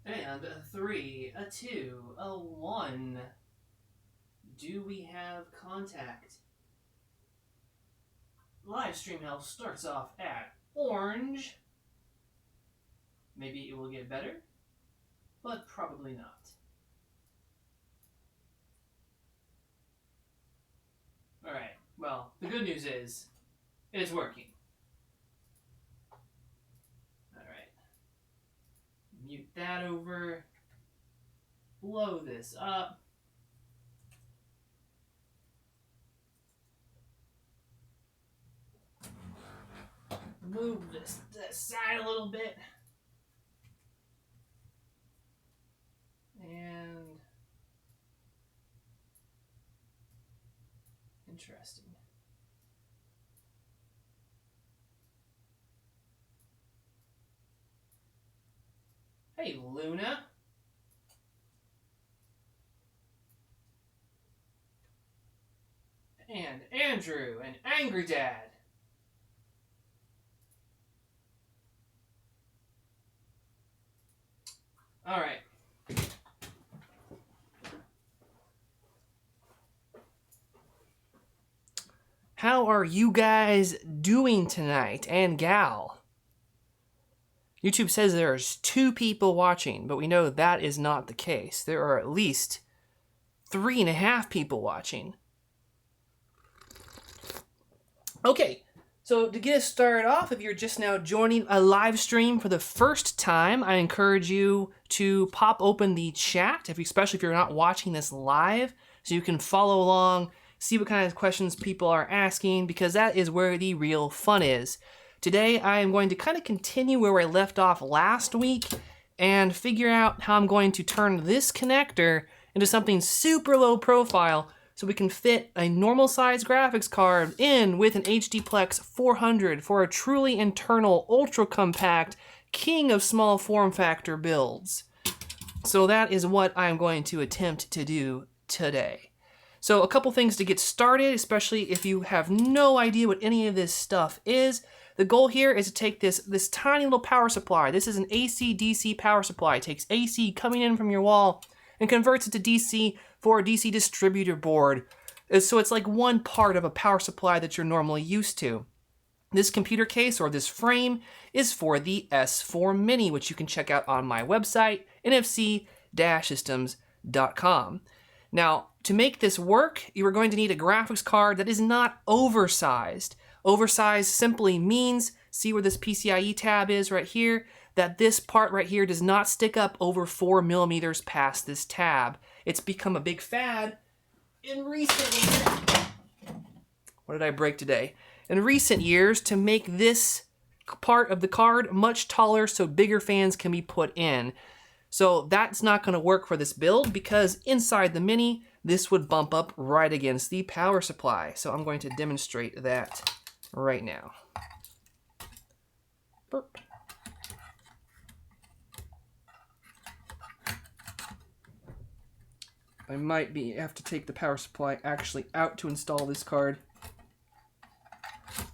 And a 3, a 2, a 1. Do we have contact? Live stream health starts off at orange. Maybe it will get better, but probably not. Alright, well, the good news is, it's working. Alright. Mute that over. Blow this up. Move this side a little bit. And interesting. Hey, Luna. And Andrew and Angry Dad. All right. How are you guys doing tonight, and gal? YouTube says there's 2 people watching, but we know that is not the case. There are at least 3.5 people watching. Okay, so to get us started off, if you're just now joining a live stream for the first time, I encourage you to pop open the chat, especially if you're not watching this live, so you can follow along, see what kind of questions people are asking, because that is where the real fun is. Today, I am going to kind of continue where I left off last week and figure out how I'm going to turn this connector into something super low profile so we can fit a normal size graphics card in with an HDPlex 400 for a truly internal, ultra compact, king of small form factor builds. So that is what I'm going to attempt to do today. So a couple things to get started, especially if you have no idea what any of this stuff is. The goal here is to take this tiny little power supply. This is an AC-DC power supply. It takes AC coming in from your wall and converts it to DC for a DC distributor board. So it's like one part of a power supply that you're normally used to. This computer case or this frame is for the S4 Mini, which you can check out on my website, nfc-systems.com. Now, to make this work, you are going to need a graphics card that is not oversized. Oversized simply means, see where this PCIe tab is right here, that this part right here does not stick up over 4 millimeters past this tab. It's become a big fad in recent years. What did I break today? In recent years, to make this part of the card much taller so bigger fans can be put in. So that's not going to work for this build because inside the Mini, this would bump up right against the power supply. So I'm going to demonstrate that right now. Burp. I might have to take the power supply actually out to install this card.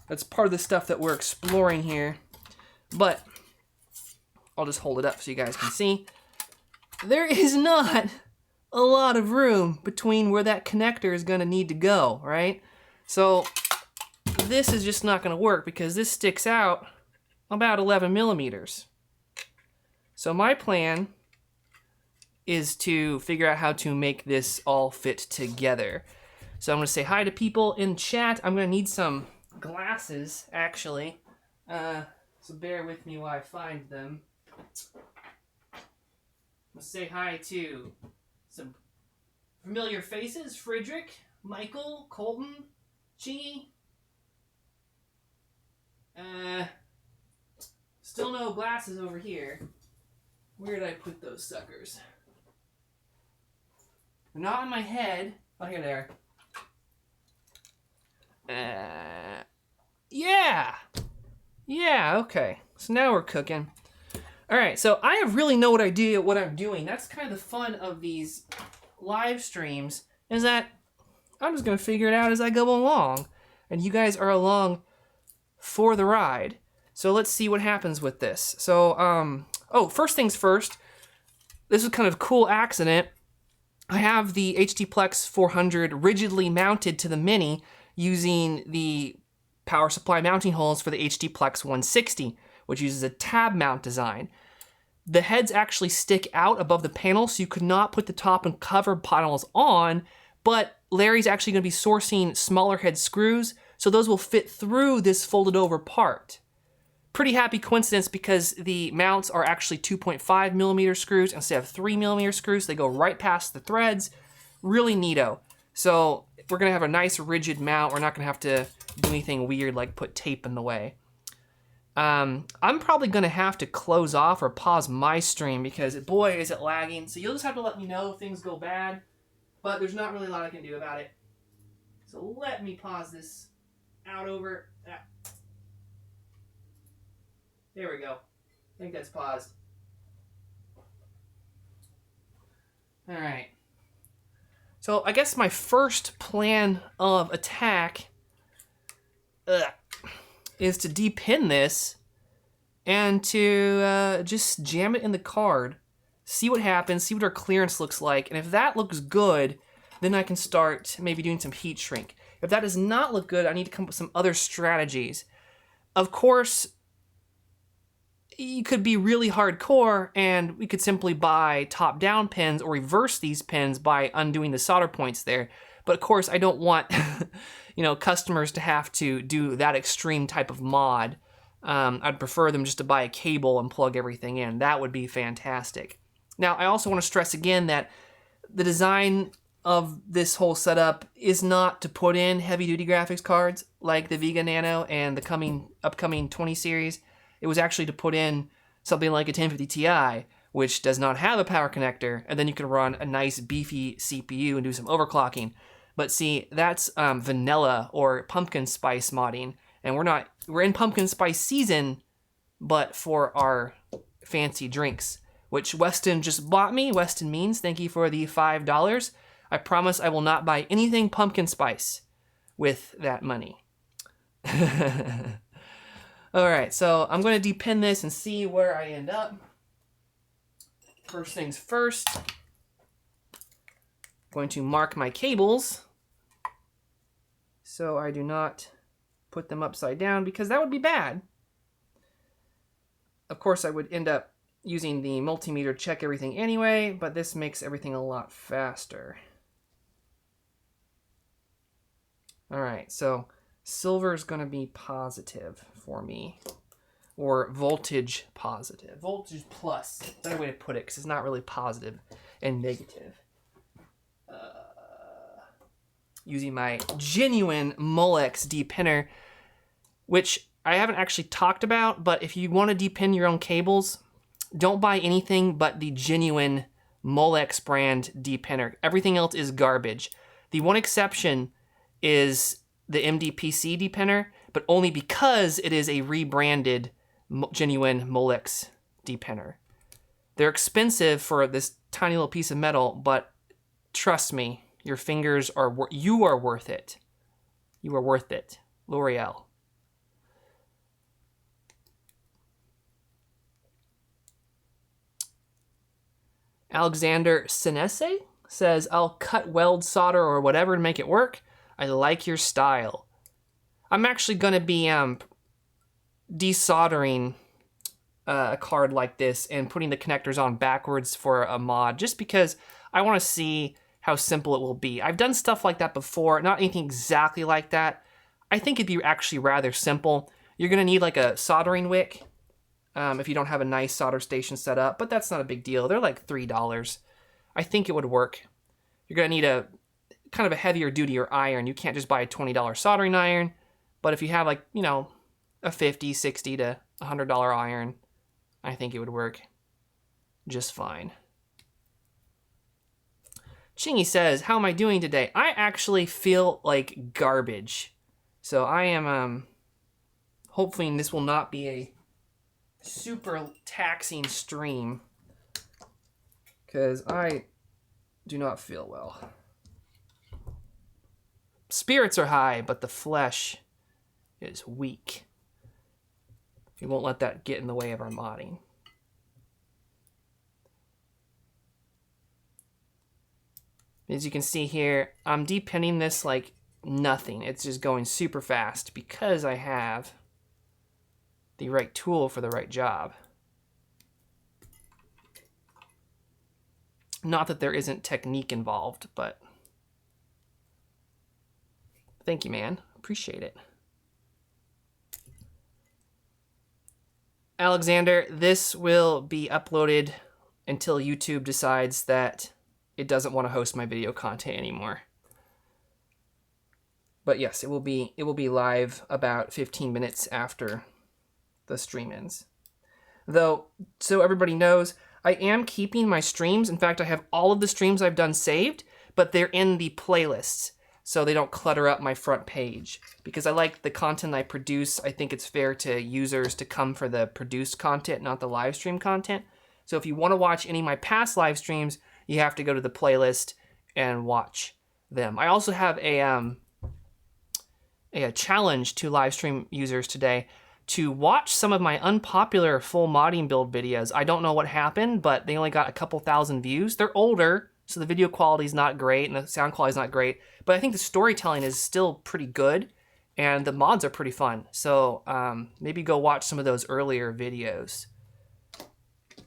That's part of the stuff that we're exploring here. But I'll just hold it up so you guys can see. There is not a lot of room between where that connector is going to need to go, right? So this is just not going to work because this sticks out about 11 millimeters. So my plan is to figure out how to make this all fit together. So I'm going to say hi to people in chat. I'm going to need some glasses, actually. So bear with me while I find them. Let's say hi to some familiar faces. Frederick, Michael, Colton, Chingy. Still no glasses over here. Where did I put those suckers? They're not on my head. Oh, here they are. Yeah! Yeah, okay. So now we're cooking. Alright, so I have really no idea what I'm doing. That's kind of the fun of these live streams, is that I'm just going to figure it out as I go along. And you guys are along for the ride. So let's see what happens with this. So, first things first, this is kind of a cool accident. I have the HDPlex 400 rigidly mounted to the Mini using the power supply mounting holes for the HDPlex 160, which uses a tab mount design. The heads actually stick out above the panel, so you could not put the top and cover panels on, but Larry's actually going to be sourcing smaller head screws, so those will fit through this folded over part. Pretty happy coincidence because the mounts are actually 2.5 millimeter screws instead of 3 millimeter screws. They go right past the threads. Really neato. So we're gonna have a nice rigid mount. We're not gonna have to do anything weird like put tape in the way. I'm probably gonna have to close off or pause my stream because boy is it lagging. So you'll just have to let me know if things go bad, but there's not really a lot I can do about it. So let me pause this out over. There we go. I think that's paused. All right. So I guess my first plan of attack is to depin this and to just jam it in the card, see what happens, see what our clearance looks like, and if that looks good, then I can start maybe doing some heat shrink. If that does not look good, I need to come up with some other strategies. Of course, you could be really hardcore and we could simply buy top-down pins or reverse these pins by undoing the solder points there. But of course, I don't want customers to have to do that extreme type of mod. I'd prefer them just to buy a cable and plug everything in. That would be fantastic. Now, I also want to stress again that the design of this whole setup is not to put in heavy-duty graphics cards like the Vega Nano and the upcoming 20 series. It was actually to put in something like a 1050 Ti, which does not have a power connector, and then you can run a nice beefy CPU and do some overclocking. But see, that's vanilla or pumpkin spice modding, and we're in pumpkin spice season, but for our fancy drinks, which Weston just bought me. Weston Means, thank you for the $5. I promise I will not buy anything pumpkin spice with that money. All right, so I'm going to depin this and see where I end up. First things first, I'm going to mark my cables so I do not put them upside down because that would be bad. Of course, I would end up using the multimeter to check everything anyway, but this makes everything a lot faster. All right, so silver is going to be positive for me, or voltage positive. Voltage plus, better way to put it, because it's not really positive and negative. Using my genuine Molex depinner, which I haven't actually talked about, but if you want to depin your own cables, don't buy anything but the genuine Molex brand depinner. Everything else is garbage. The one exception is the MDPC depinner, but only because it is a rebranded genuine Molex depinner. They're expensive for this tiny little piece of metal, but trust me, your fingers are you are worth it. You are worth it. L'Oreal. Alexander Senese says, I'll cut, weld, solder, or whatever to make it work. I like your style. I'm actually going to be desoldering a card like this and putting the connectors on backwards for a mod, just because I want to see how simple it will be. I've done stuff like that before, not anything exactly like that. I think it'd be actually rather simple. You're going to need like a soldering wick if you don't have a nice solder station set up, but that's not a big deal. They're like $3. I think it would work. You're going to need a kind of a heavier duty iron. You can't just buy a $20 soldering iron, but if you have like, a $50, $60 to $100 iron, I think it would work just fine. Chingy says, how am I doing today? I actually feel like garbage. So I am hopefully this will not be a super taxing stream, because I do not feel well. Spirits are high, but the flesh is weak. We won't let that get in the way of our modding. As you can see here, I'm depinning this like nothing. It's just going super fast because I have the right tool for the right job. Not that there isn't technique involved, but thank you, man. Appreciate it. Alexander, this will be uploaded until YouTube decides that it doesn't want to host my video content anymore. But yes, it will be live about 15 minutes after the stream ends. Though, so everybody knows, I am keeping my streams. In fact, I have all of the streams I've done saved, but they're in the playlists, so they don't clutter up my front page. Because I like the content I produce. I think it's fair to users to come for the produced content, not the live stream content. So if you want to watch any of my past live streams, you have to go to the playlist and watch them. I also have a challenge to live stream users today to watch some of my unpopular full modding build videos. I don't know what happened, but they only got a couple thousand views. They're older, so the video quality is not great and the sound quality is not great, but I think the storytelling is still pretty good and the mods are pretty fun. So maybe go watch some of those earlier videos.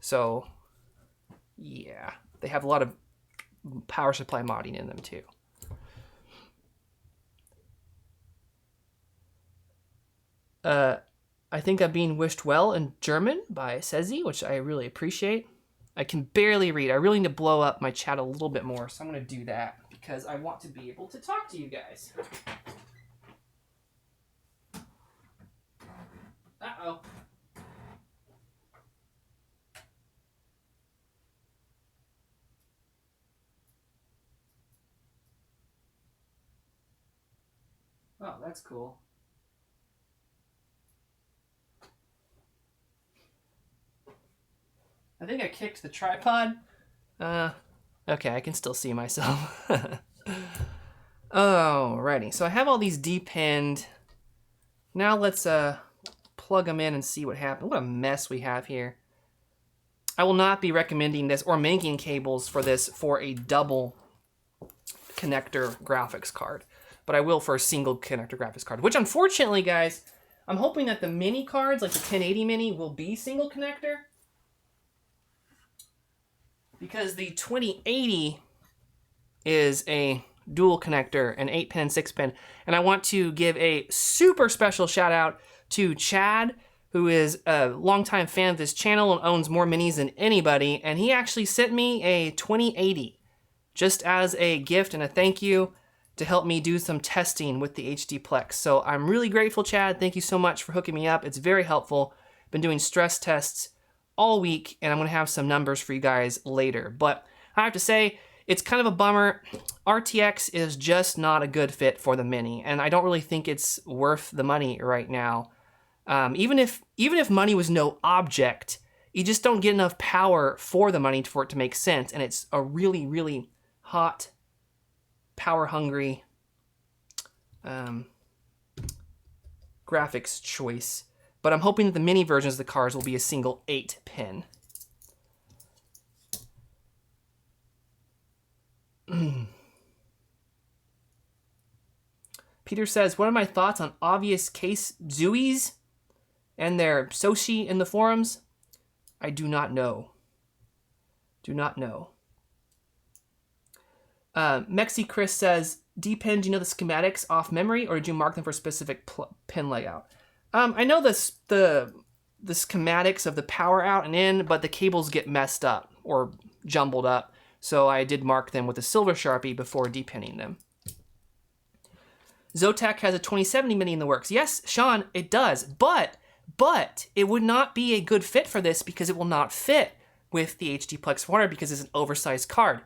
So yeah, they have a lot of power supply modding in them too. I think I'm being wished well in German by Sezi, which I really appreciate. I can barely read. I really need to blow up my chat a little bit more, so I'm going to do that because I want to be able to talk to you guys. Uh-oh. Oh, that's cool. I think I kicked the tripod. Okay, I can still see myself. Alrighty, so I have all these depinned. Now let's plug them in and see what happens. What a mess we have here. I will not be recommending this or making cables for this for a double connector graphics card, but I will for a single connector graphics card, which unfortunately, guys, I'm hoping that the mini cards, like the 1080 mini, will be single connector. Because the 2080 is a dual connector, an 8-pin and 6-pin. And I want to give a super special shout out to Chad, who is a longtime fan of this channel and owns more minis than anybody. And he actually sent me a 2080 just as a gift and a thank you to help me do some testing with the HD Plex. So I'm really grateful, Chad. Thank you so much for hooking me up. It's very helpful. Been doing stress tests all week, and I'm going to have some numbers for you guys later. But I have to say, it's kind of a bummer. RTX is just not a good fit for the Mini, and I don't really think it's worth the money right now. Even if money was no object, you just don't get enough power for the money for it to make sense, and it's a really, really hot, power-hungry graphics choice. But I'm hoping that the mini versions of the cards will be a single 8-pin. Peter says, what are my thoughts on obvious case Zuis and their Soshi in the forums? I do not know. Do not know. Mexi Chris says, D-pin, do you know the schematics off memory, or did you mark them for a specific pin layout? I know the schematics of the power out and in, but the cables get messed up or jumbled up, so I did mark them with a silver Sharpie before depinning them. Zotac has a 2070 mini in the works. Yes, Sean, it does, but it would not be a good fit for this because it will not fit with the HD Plex 400 because it's an oversized card.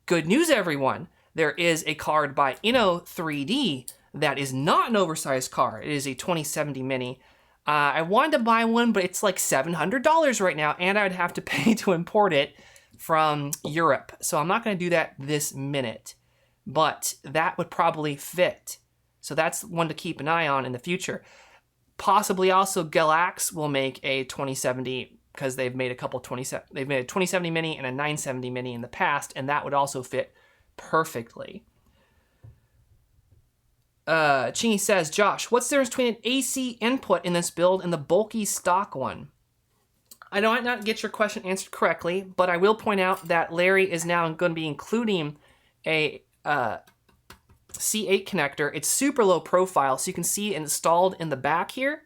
Good news, everyone. There is a card by Inno3D that is not an oversized card. It is a 2070 mini. I wanted to buy one, but it's like $700 right now, and I'd have to pay to import it from Europe. So I'm not going to do that this minute, but that would probably fit. So that's one to keep an eye on in the future. Possibly also Galax will make a 2070 because they've made a couple they've made a 2070 mini and a 970 mini in the past, and that would also fit perfectly. Chingy says, Josh, what's the difference between an AC input in this build and the bulky stock one? I might not get your question answered correctly, but I will point out that Larry is now going to be including a C8 connector. It's super low profile, so you can see it installed in the back here,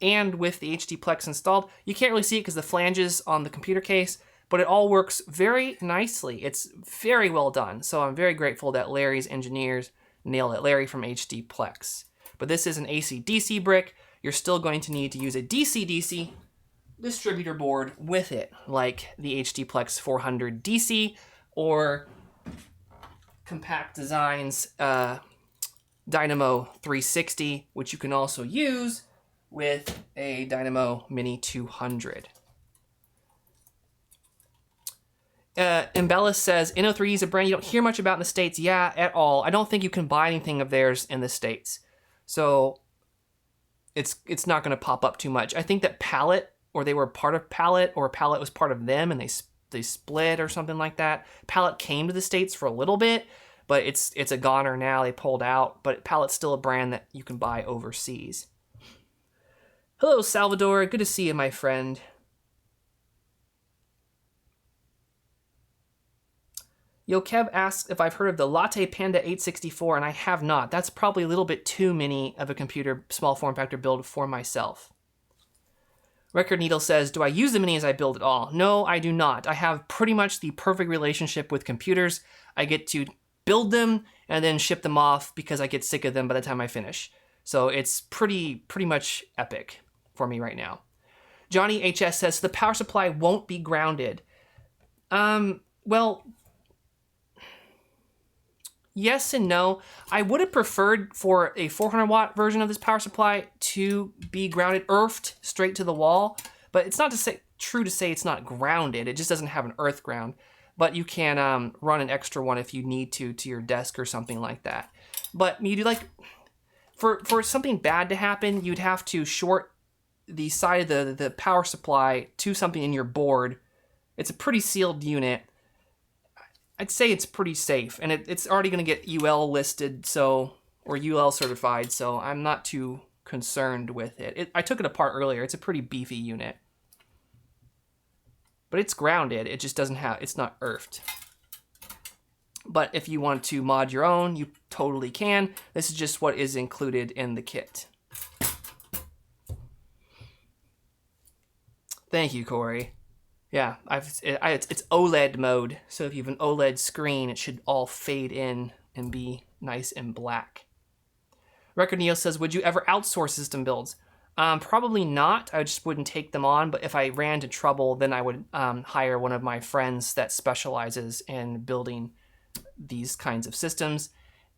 and with the HD Plex installed. You can't really see it because the flanges on the computer case, but it all works very nicely. It's very well done, so I'm very grateful that Larry's engineers nailed it. Larry from HD Plex. But this is an AC-DC brick. You're still going to need to use a DC-DC distributor board with it, like the HD Plex 400 DC or Compact Designs Dynamo 360, which you can also use with a Dynamo Mini 200. Embellis says, Inno3D is a brand you don't hear much about in the States. Yeah, at all. I don't think you can buy anything of theirs in the States. So it's not going to pop up too much. I think that Palette, or they were part of Palette, or Palette was part of them, and they split or something like that. Palette came to the States for a little bit, but it's a goner now. They pulled out, but Palette's still a brand that you can buy overseas. Hello, Salvador. Good to see you, my friend. Yo Kev asks if I've heard of the Latte Panda 864, and I have not. That's probably a little bit too mini of a computer, small form factor build for myself. Record Needle says, do I use the mini as I build it all? No, I do not. I have pretty much the perfect relationship with computers. I get to build them and then ship them off because I get sick of them by the time I finish. So it's pretty much epic for me right now. Johnny HS says, the power supply won't be grounded. Well, yes and no. I would have preferred for a 400 watt version of this power supply to be grounded, earthed straight to the wall, but it's not true to say it's not grounded. It just doesn't have an earth ground, but you can run an extra one if you need to your desk or something like that. But you do like, for something bad to happen, you'd have to short the side of the power supply to something in your board. It's a pretty sealed unit. I'd say it's pretty safe, and it's already going to get UL listed, or UL certified, so I'm not too concerned with it. I took it apart earlier. It's a pretty beefy unit. But it's grounded. It just it's not earthed. But if you want to mod your own, you totally can. This is just what is included in the kit. Thank you, Corey. Yeah, it's OLED mode, so if you have an OLED screen, it should all fade in and be nice and black. Record Neo says, would you ever outsource system builds? Probably not. I just wouldn't take them on, but if I ran into trouble, then I would hire one of my friends that specializes in building these kinds of systems.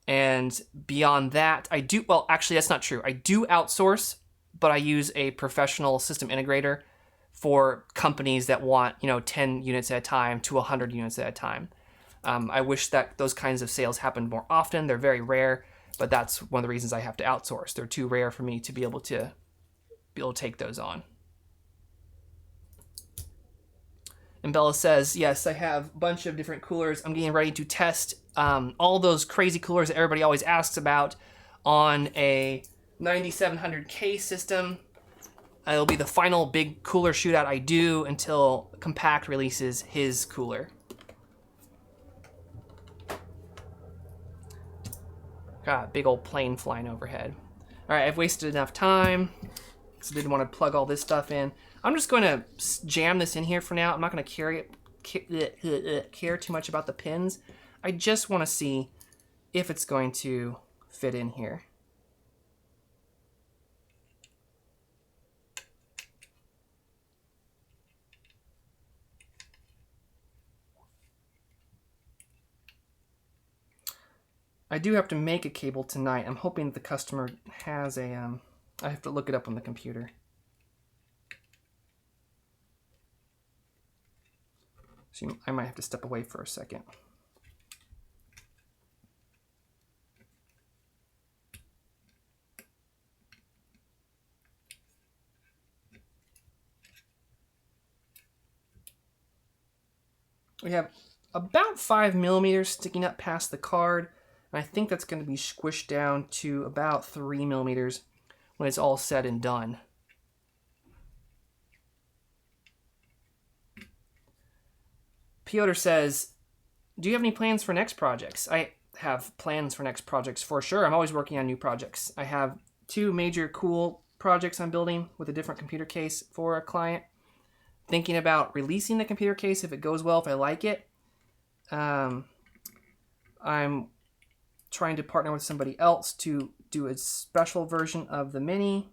And beyond that, actually, that's not true. I do outsource, but I use a professional system integrator for companies that want, 10 units at a time to 100 units at a time. I wish that those kinds of sales happened more often. They're very rare, but that's one of the reasons I have to outsource. They're too rare for me to be able to take those on. And Bella says, yes, I have a bunch of different coolers. I'm getting ready to test all those crazy coolers that everybody always asks about on a 9700K system. It'll be the final big cooler shootout I do until Compact releases his cooler. Got big old plane flying overhead. All right, I've wasted enough time because I didn't want to plug all this stuff in. I'm just going to jam this in here for now. I'm not going to care too much about the pins. I just want to see if it's going to fit in here. I do have to make a cable tonight. I'm hoping the customer has a, I have to look it up on the computer. So I might have to step away for a second. We have about 5 millimeters sticking up past the card. And I think that's going to be squished down to about 3 millimeters when it's all said and done. Piotr says, do you have any plans for next projects? I have plans for next projects for sure. I'm always working on new projects. I have 2 major cool projects I'm building with a different computer case for a client. Thinking about releasing the computer case if it goes well, if I like it. I'm trying to partner with somebody else to do a special version of the Mini.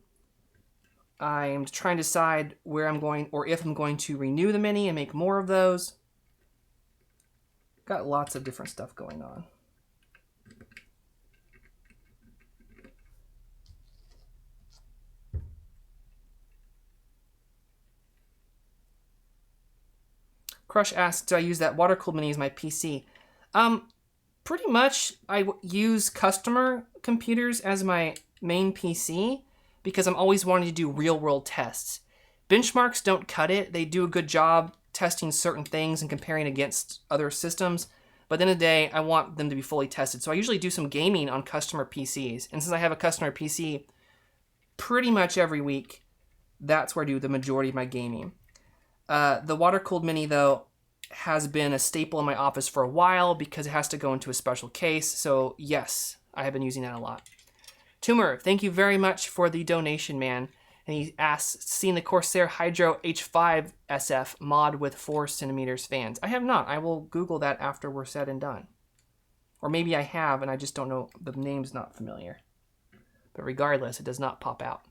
I'm trying to decide where I'm going or if I'm going to renew the Mini and make more of those. Got lots of different stuff going on. Crush asks, do I use that water-cooled Mini as my PC? Pretty much I use customer computers as my main PC because I'm always wanting to do real-world tests. Benchmarks don't cut it. They do a good job testing certain things and comparing against other systems. But at the end of the day, I want them to be fully tested. So I usually do some gaming on customer PCs. And since I have a customer PC pretty much every week, that's where I do the majority of my gaming. The water-cooled Mini, though, has been a staple in my office for a while because it has to go into a special case. So yes, I have been using that a lot. Tumor, thank you very much for the donation, man. And he asks, seen the Corsair Hydro H5 SF mod with 4 centimeters fans? I have not. I will Google that after we're said and done. Or maybe I have and I just don't know. The name's not familiar. But regardless, it does not pop out.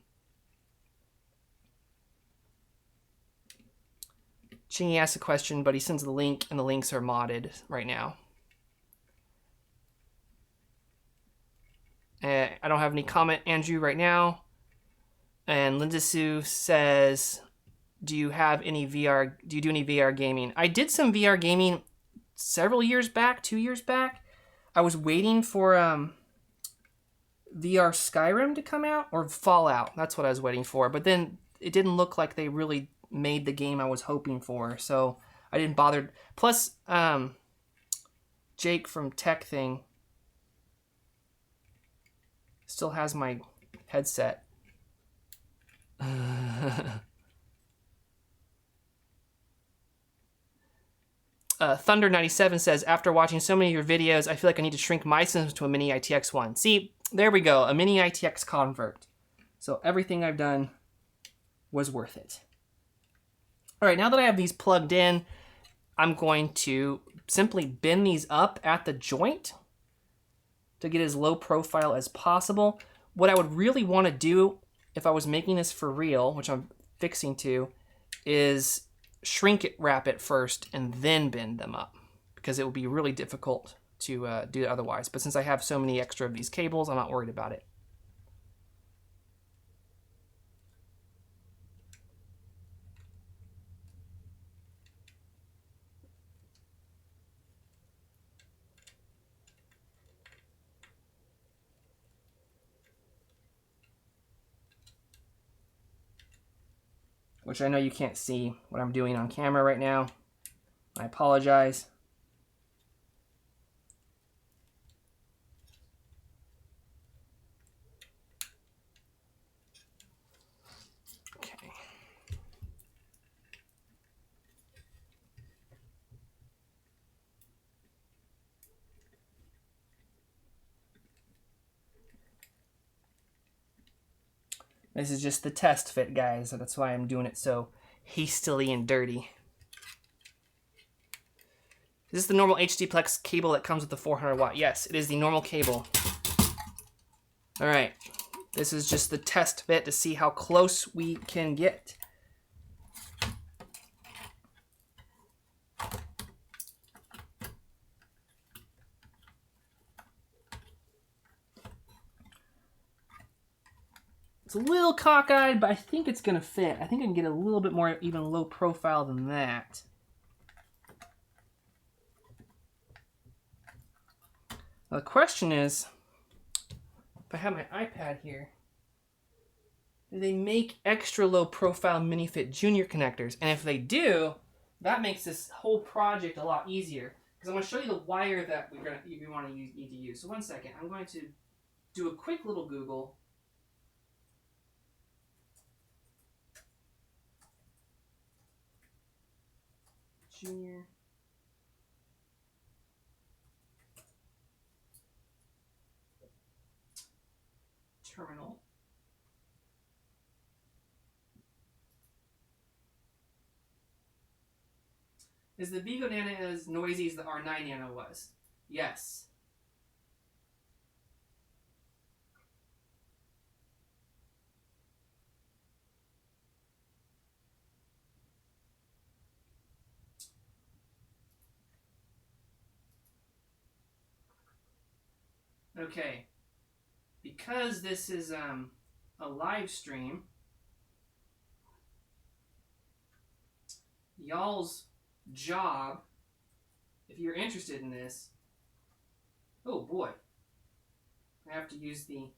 Chingy asks a question, but he sends the link, and the links are modded right now. I don't have any comment, Andrew, right now. And Linda Sue says, do you do any VR gaming? I did some VR gaming several years back, 2 years back. I was waiting for VR Skyrim to come out, or Fallout. That's what I was waiting for. But then it didn't look like they really made the game I was hoping for, so I didn't bother. Plus, Jake from Tech Thing still has my headset. Thunder97 says, after watching so many of your videos, I feel like I need to shrink my system to a Mini ITX one. See, there we go, a Mini ITX convert. So everything I've done was worth it. All right, now that I have these plugged in, I'm going to simply bend these up at the joint to get as low profile as possible. What I would really want to do if I was making this for real, which I'm fixing to, is shrink it, wrap it first, and then bend them up, because it would be really difficult to do it otherwise. But since I have so many extra of these cables, I'm not worried about it. Which I know you can't see what I'm doing on camera right now. I apologize. Okay. This is just the test fit, guys, so that's why I'm doing it so hastily and dirty. Is this the normal HDPlex cable that comes with the 400 watt? Yes, it is the normal cable. All right, this is just the test fit to see how close we can get. It's a little cockeyed, but I think it's gonna fit. I think I can get a little bit more even low profile than that. Now the question is, if I have my iPad here, do they make extra low profile MiniFit Junior connectors? And if they do, that makes this whole project a lot easier. because I'm going to show you the wire that we want to need to use. So 1 second. I'm going to do a quick little Google. Junior terminal. Is the Vega Nano as noisy as the R9 Nano was? Yes. Okay. Because this is a live stream, y'all's job, if you're interested in this, oh boy, I have to use the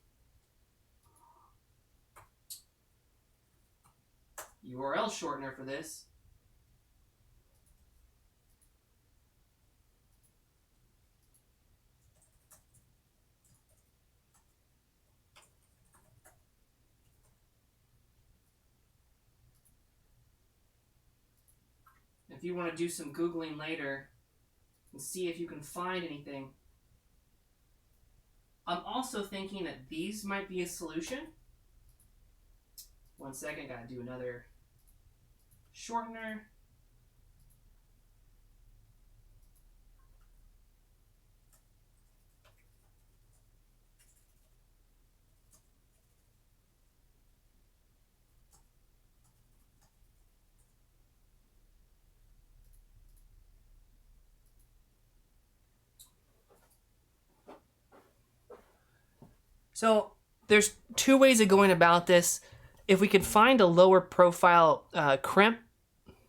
URL shortener for this. If you want to do some Googling later and see if you can find anything. I'm also thinking that these might be a solution. 1 second, gotta do another shortener. So there's two ways of going about this. If we could find a lower profile crimp,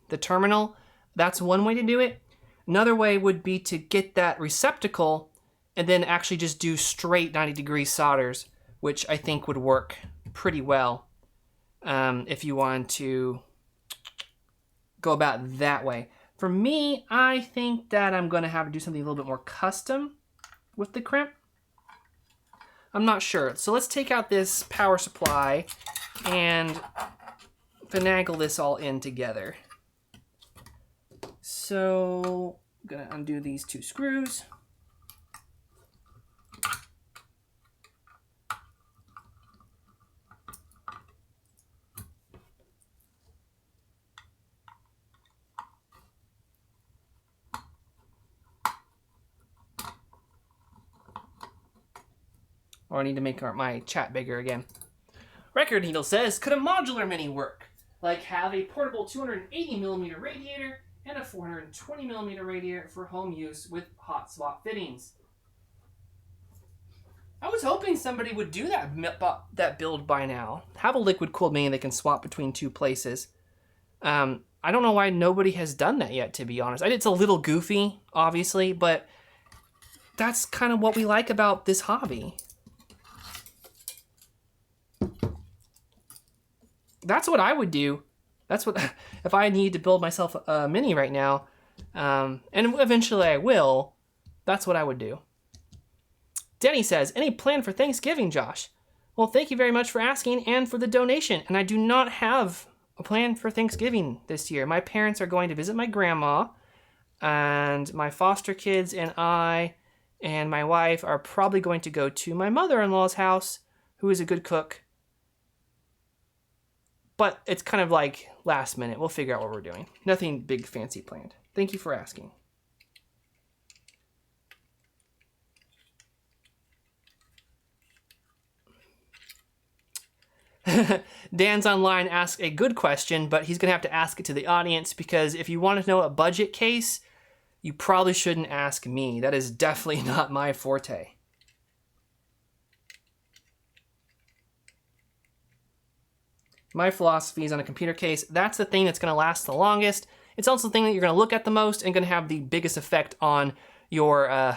the terminal, that's one way to do it. Another way would be to get that receptacle and then actually just do straight 90-degree solders, which I think would work pretty well if you want to go about that way. For me, I think that I'm going to have to do something a little bit more custom with the crimp. I'm not sure. So let's take out this power supply and finagle this all in together. So I'm going to undo these two screws. Or I need to make my chat bigger again. Record Needle says, could a modular mini work? Like have a portable 280mm radiator and a 420mm radiator for home use with hot swap fittings. I was hoping somebody would do that build by now. Have a liquid cooled mini that can swap between two places. I don't know why nobody has done that yet, to be honest. It's a little goofy, obviously, but that's kind of what we like about this hobby. That's what I would do. That's what, if I need to build myself a mini right now, and eventually I will, that's what I would do. Denny says, any plan for Thanksgiving, Josh? Well, thank you very much for asking and for the donation. And I do not have a plan for Thanksgiving this year. My parents are going to visit my grandma, and my foster kids and I and my wife are probably going to go to my mother-in-law's house, who is a good cook. But it's kind of like last minute. We'll figure out what we're doing. Nothing big fancy planned. Thank you for asking. Dan's online asks a good question, but he's going to have to ask it to the audience because if you want to know a budget case, you probably shouldn't ask me. That is definitely not my forte. My philosophy is on a computer case. That's the thing that's going to last the longest. It's also the thing that you're going to look at the most and going to have the biggest effect on your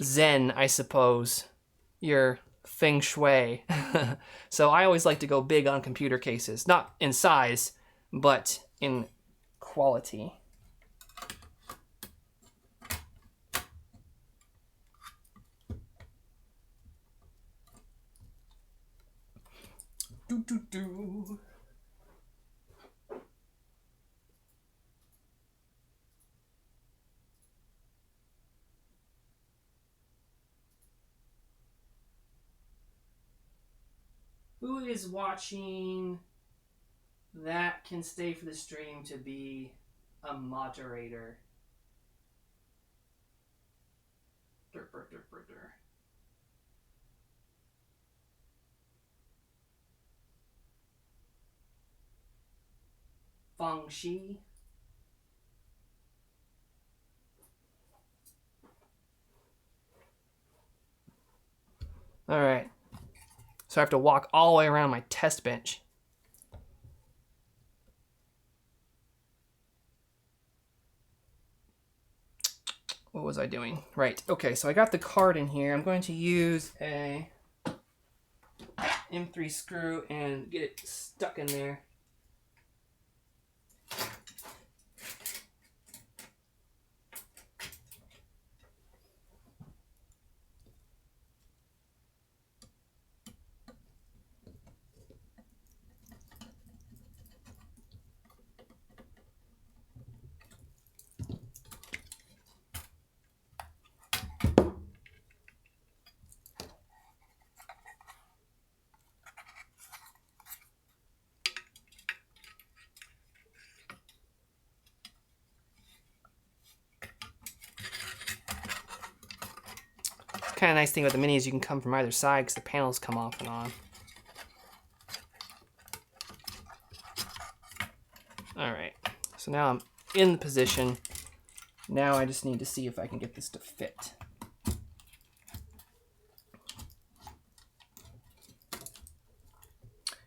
zen, I suppose. Your feng shui. So I always like to go big on computer cases. Not in size, but in quality. Do. Who is watching that can stay for the stream to be a moderator? Feng Shi. All right. So I have to walk all the way around my test bench. What was I doing? Right. Okay, so I got the card in here. I'm going to use a M3 screw and get it stuck in there. Kind of nice thing about the Mini is you can come from either side because the panels come off and on. All right, so now I'm in the position. Now I just need to see if I can get this to fit.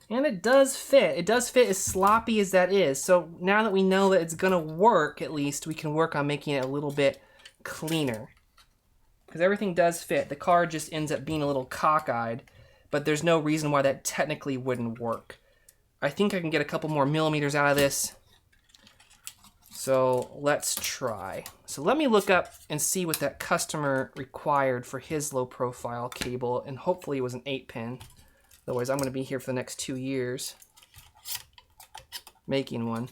And it does fit. It does fit as sloppy as that is. So now that we know that it's gonna work, at least, we can work on making it a little bit cleaner. Because everything does fit. The card just ends up being a little cockeyed, but there's no reason why that technically wouldn't work. I think I can get a couple more millimeters out of this. So let's try. So let me look up and see what that customer required for his low profile cable, and hopefully it was an 8-pin. Otherwise I'm gonna be here for the next 2 years making one.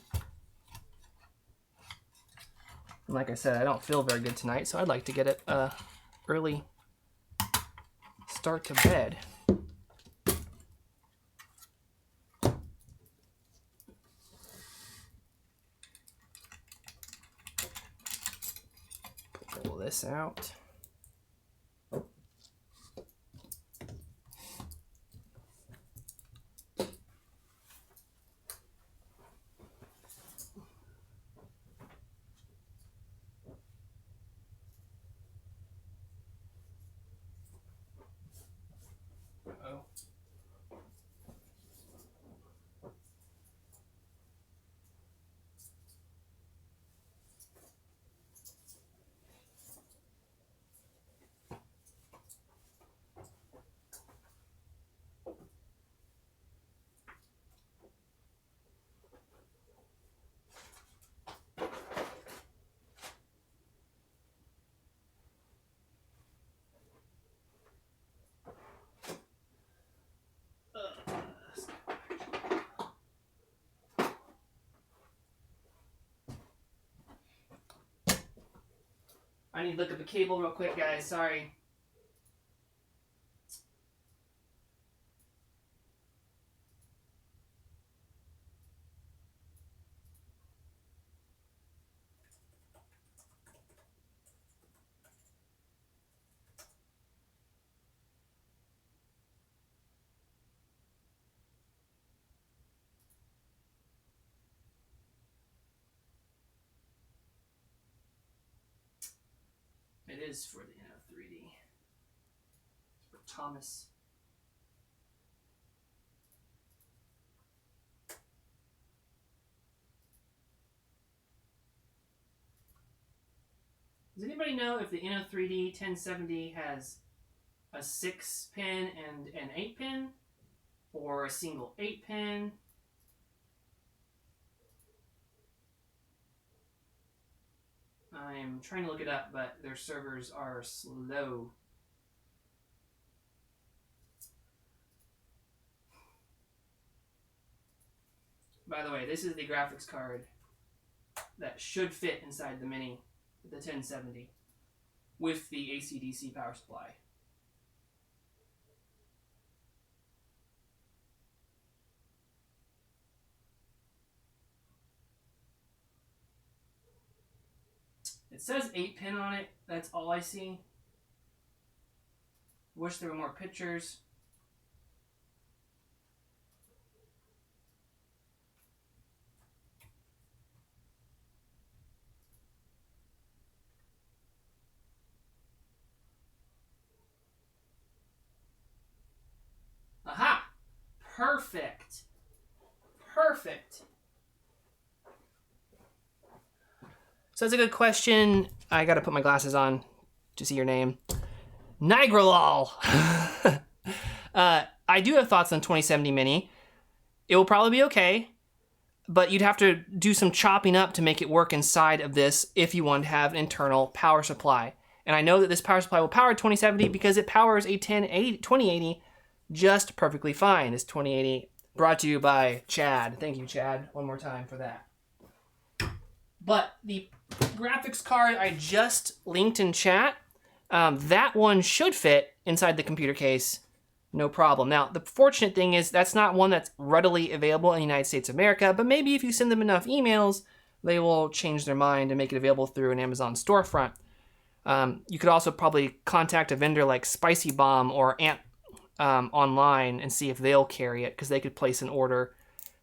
And like I said, I don't feel very good tonight, so I'd like to get it early start to bed. Pull this out. I need to look up the cable real quick, guys. Sorry. It is for the Nano 3D. It's for Thomas. Does anybody know if the Nano 3D 1070 has a 6-pin and an 8-pin? Or a single 8-pin? I'm trying to look it up, but their servers are slow. By the way, this is the graphics card that should fit inside the Mini, the 1070, with the AC/DC power supply. It says 8-pin on it. That's all I see. Wish there were more pictures. Aha! Perfect. Perfect. So that's a good question. I gotta put my glasses on to see your name. Nigralol. I do have thoughts on 2070 Mini. It will probably be okay, but you'd have to do some chopping up to make it work inside of this if you want to have an internal power supply. And I know that this power supply will power 2070 because it powers a 2080 just perfectly fine. This 2080 brought to you by Chad. Thank you, Chad, one more time for that. But the graphics card I just linked in chat, that one should fit inside the computer case, no problem. Now, the fortunate thing is that's not one that's readily available in the United States of America, but maybe if you send them enough emails, they will change their mind and make it available through an Amazon storefront. You could also probably contact a vendor like Spicy Bomb or Ant online and see if they'll carry it, because they could place an order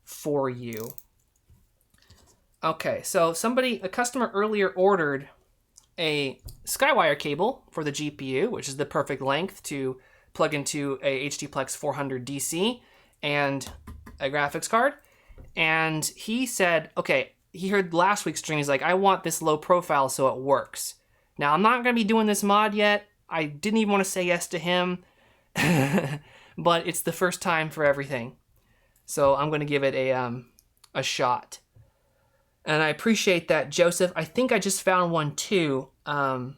for you. Okay, so a customer earlier ordered a Skywire cable for the GPU, which is the perfect length to plug into a HDPlex 400 DC and a graphics card. And he said, okay, he heard last week's stream, he's like, I want this low profile so it works. Now, I'm not going to be doing this mod yet. I didn't even want to say yes to him, but it's the first time for everything. So I'm going to give it a shot. And I appreciate that, Joseph. I think I just found one too. I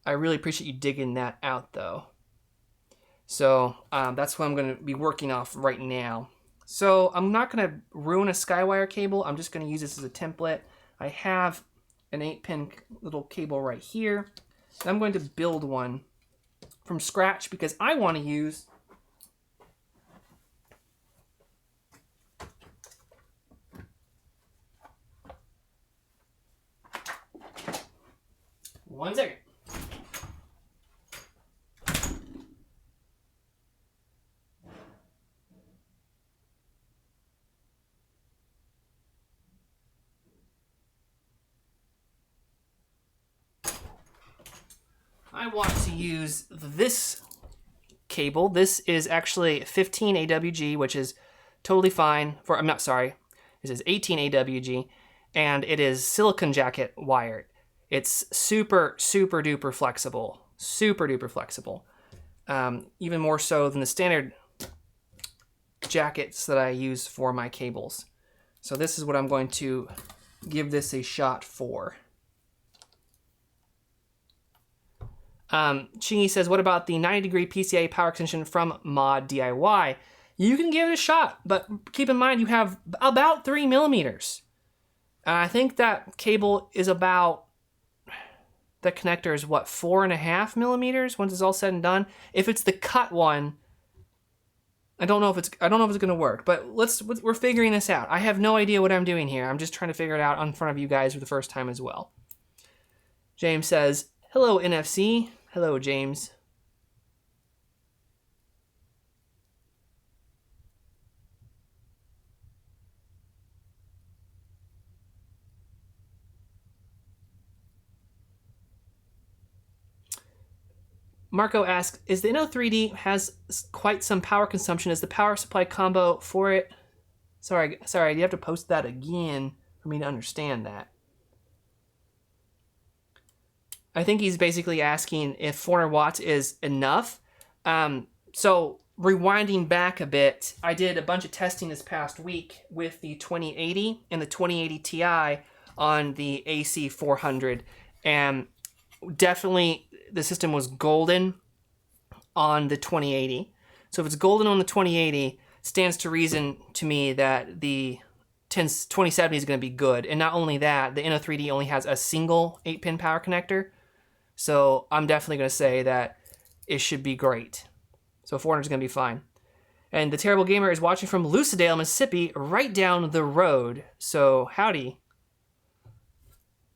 really appreciate you digging that out, though. So that's what I'm going to be working off right now. So I'm not going to ruin a Skywire cable. I'm just going to use this as a template. I have an 8-pin little cable right here. And I'm going to build one from scratch because I want to use one second. I want to use this cable. This is actually 15 AWG, which is totally fine for, I'm not sorry, this is 18 AWG, and it is silicon jacket wired. It's super, super duper flexible. Super duper flexible. Even more so than the standard jackets that I use for my cables. So this is what I'm going to give this a shot for. Chingy says, what about the 90-degree PCIe power extension from Mod DIY? You can give it a shot, but keep in mind you have about 3 millimeters. I think that cable is about, that connector is what, 4.5 millimeters once it's all said and done. If it's the cut one, I don't know if it's gonna work, but we're figuring this out. I have no idea what I'm doing here. I'm just trying to figure it out in front of you guys for the first time as well. James says, hello NFC. Hello, James. Marco asks, is the Inno3D has quite some power consumption? Is the power supply combo for it? Sorry, you have to post that again for me to understand that. I think he's basically asking if 400 watts is enough. So rewinding back a bit, I did a bunch of testing this past week with the 2080 and the 2080 Ti on the AC400, and definitely the system was golden on the 2080. So if it's golden on the 2080, stands to reason to me that the 2070 is going to be good. And not only that, the Inno3D only has a single 8-pin power connector. So I'm definitely going to say that it should be great. So 400 is going to be fine. And the Terrible Gamer is watching from Lucidale, Mississippi, right down the road. So howdy.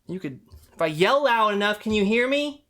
You could, if I yell loud enough, can you hear me?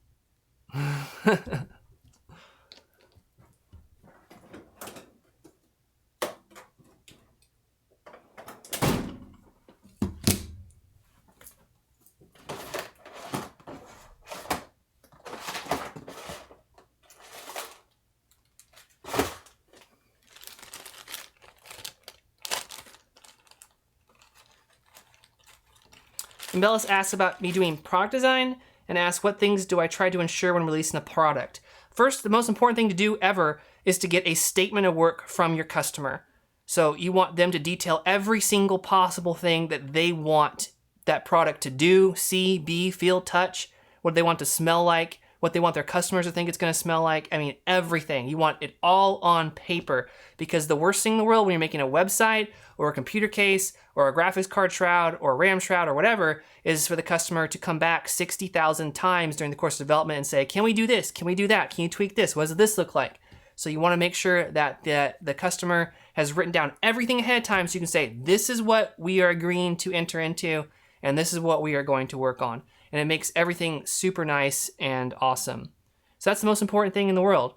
Embellis asks about me doing product design and asks what things do I try to ensure when releasing a product. First, the most important thing to do ever is to get a statement of work from your customer. So you want them to detail every single possible thing that they want that product to do, see, be, feel, touch, what they want to smell like, what they want their customers to think it's going to smell like. I mean, everything. You want it all on paper, because the worst thing in the world when you're making a website or a computer case or a graphics card shroud or a RAM shroud or whatever is for the customer to come back 60,000 times during the course of development and say, can we do this? Can we do that? Can you tweak this? What does this look like? So you want to make sure that the customer has written down everything ahead of time so you can say, this is what we are agreeing to enter into and this is what we are going to work on. And it makes everything super nice and awesome. So that's the most important thing in the world.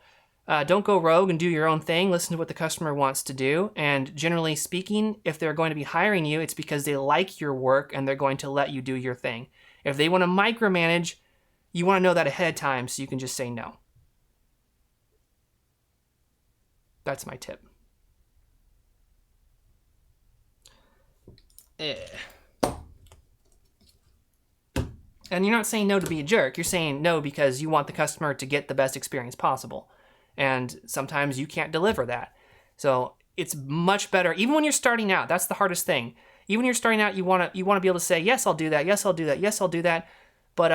Don't go rogue and do your own thing. Listen to what the customer wants to do. And generally speaking, if they're going to be hiring you, it's because they like your work and they're going to let you do your thing. If they want to micromanage, you want to know that ahead of time so you can just say no. That's my tip. And you're not saying no to be a jerk. You're saying no because you want the customer to get the best experience possible. And sometimes you can't deliver that. So it's much better, even when you're starting out. That's the hardest thing. Even when you're starting out, you want to be able to say, yes, I'll do that. Yes, I'll do that. Yes, I'll do that. But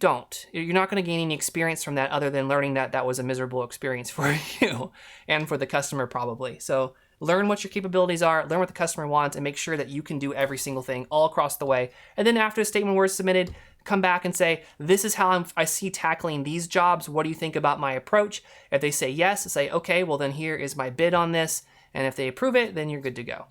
don't. You're not going to gain any experience from that other than learning that that was a miserable experience for you and for the customer probably. So learn what your capabilities are, learn what the customer wants, and make sure that you can do every single thing all across the way. And then after the statement of work is submitted, come back and say, this is how I see tackling these jobs. What do you think about my approach? If they say yes, say, okay, well then here is my bid on this. And if they approve it, then you're good to go.